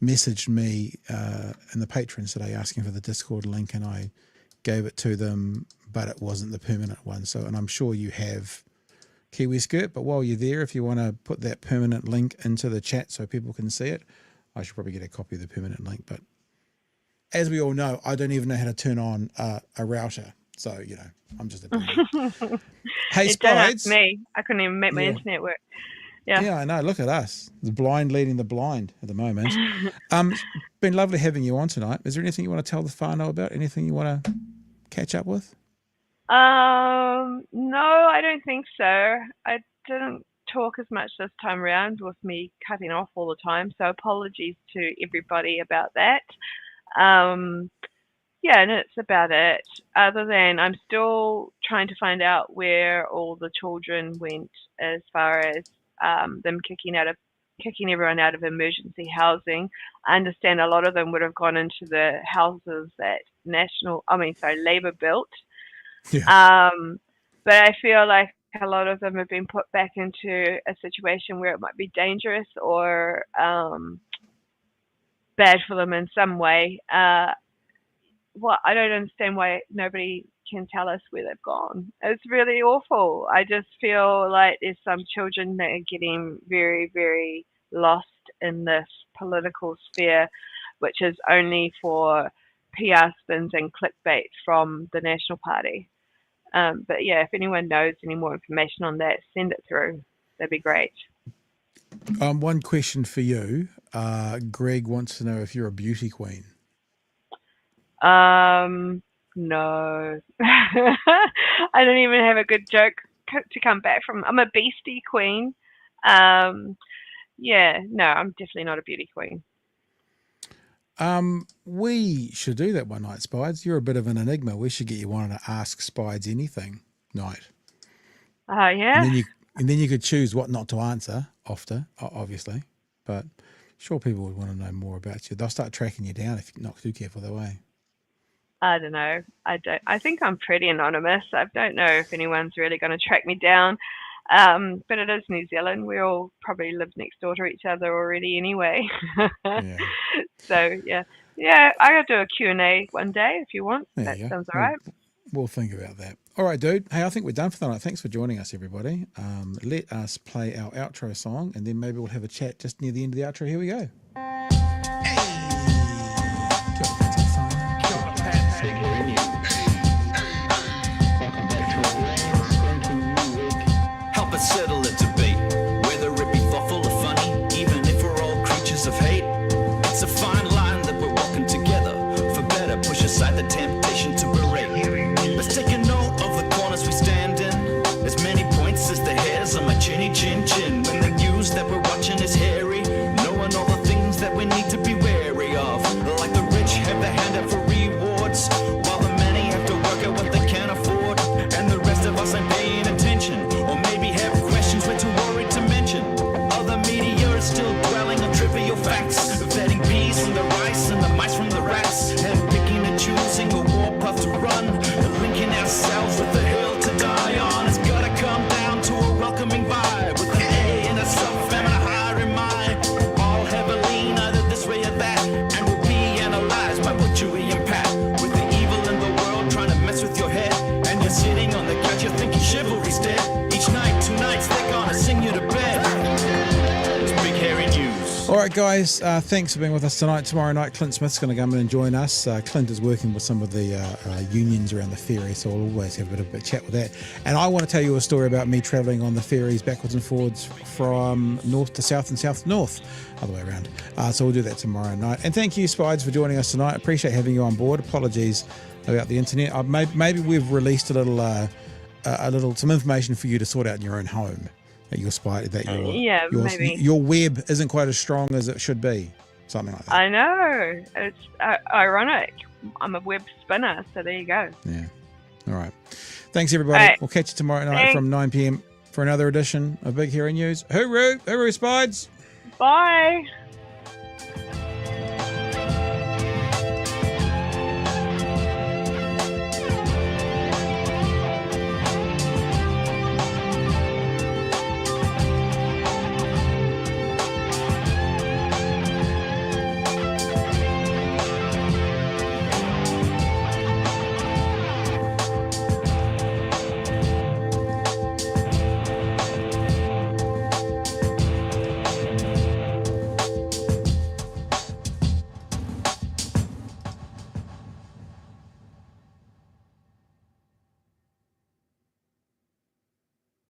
[SPEAKER 2] messaged me in the patrons today asking for the Discord link, and I gave it to them, but it wasn't the permanent one. So, and I'm sure you have Kiwi Skirt, but while you're there, if you want to put that permanent link into the chat so people can see it, I should probably get a copy of the permanent link. But as we all know, I don't even know how to turn on a router. So, you know, I'm just a bit. Hey, Spides.
[SPEAKER 1] Me. I couldn't even make my internet work.
[SPEAKER 2] Yeah, I know. Look at us. The blind leading the blind at the moment. Been lovely having you on tonight. Is there anything you want to tell the whānau about? Anything you want to catch up with?
[SPEAKER 1] No, I don't think so. I didn't talk as much this time around with me cutting off all the time, so apologies to everybody about that. Yeah, and it's about it. Other than I'm still trying to find out where all the children went as far as them kicking everyone out of emergency housing. I understand a lot of them would have gone into the houses that Labour built. Yeah. But I feel like a lot of them have been put back into a situation where it might be dangerous or bad for them in some way. I don't understand why nobody can tell us where they've gone. It's really awful. I just feel like there's some children that are getting very, very lost in this political sphere, which is only for PR spins and clickbait from the National Party. But yeah, if anyone knows any more information on that, send it through. That'd be great.
[SPEAKER 2] One question for you. Greg wants to know if you're a beauty queen.
[SPEAKER 1] No. I don't even have a good joke to come back from. I'm a beastie queen. Yeah, no, I'm definitely not a beauty queen.
[SPEAKER 2] We should do that one night, Spides. You're a bit of an enigma. We should get you one to Ask Spides Anything night.
[SPEAKER 1] Oh, yeah?
[SPEAKER 2] And then you could choose what not to answer after, obviously. But sure people would want to know more about you. They'll start tracking you down if you're not too careful that way.
[SPEAKER 1] I don't know. I think I'm pretty anonymous. I don't know if anyone's really going to track me down. But it is New Zealand. We all probably live next door to each other already anyway. Yeah. So, yeah. Yeah, I could do a Q&A one day if you want. That sounds all right.
[SPEAKER 2] We'll think about that. All right, dude. Hey, I think we're done for the night. Thanks for joining us, everybody. Let us play our outro song, and then maybe we'll have a chat just near the end of the outro. Here we go.
[SPEAKER 11] Help us settle a debate, whether it be thoughtful or funny, even if we're all creatures of hate. It's a fine line that we're walking together. For better, push aside the temptation to berate. Let's take a note of the corners we stand in. As many points as the hairs on my chinny chin chin. When the news that we're watching is hairy, knowing all the things that we need to be wary of. Like the rich have the hand out for rewards, while the many have to work at what they can't afford. And the rest of us ain't paying attention, or maybe have questions we're too worried to mention. Other media is still dwelling on trivial facts, vetting peas from the rice and the mice from the rats, and picking and choosing a warpath to run, and linking ourselves with the hill to die on. It's gotta come down to a welcoming vibe, with an A and a sub and a higher in mind. All have a lean either this way or that, and will be analyzed by what Chewie and Pat. With the evil in the world trying to mess with your head, and you're sitting on the couch, you're thinking chivalry's dead. Each night, 2 nights, they're gonna sing you to bed. It's Big Hairy News.
[SPEAKER 2] All right, guys, thanks for being with us tonight. Tomorrow night, Clint Smith's going to come in and join us. Clint is working with some of the unions around the ferry, so we'll always have a bit of a chat with that. And I want to tell you a story about me travelling on the ferries backwards and forwards from north to south and south to north, other way around. So we'll do that tomorrow night. And thank you, Spides, for joining us tonight. Appreciate having you on board. Apologies about the internet. Maybe we've released some information for you to sort out in your own home. That your spite, that
[SPEAKER 1] maybe
[SPEAKER 2] your web isn't quite as strong as it should be, something like that.
[SPEAKER 1] I know, it's ironic. I'm a web spinner, so there you go.
[SPEAKER 2] Yeah. All right. Thanks, everybody. All right. We'll catch you tomorrow night from 9 p.m. for another edition of Big Hairy News. Hooroo, hooroo, Spides.
[SPEAKER 1] Bye.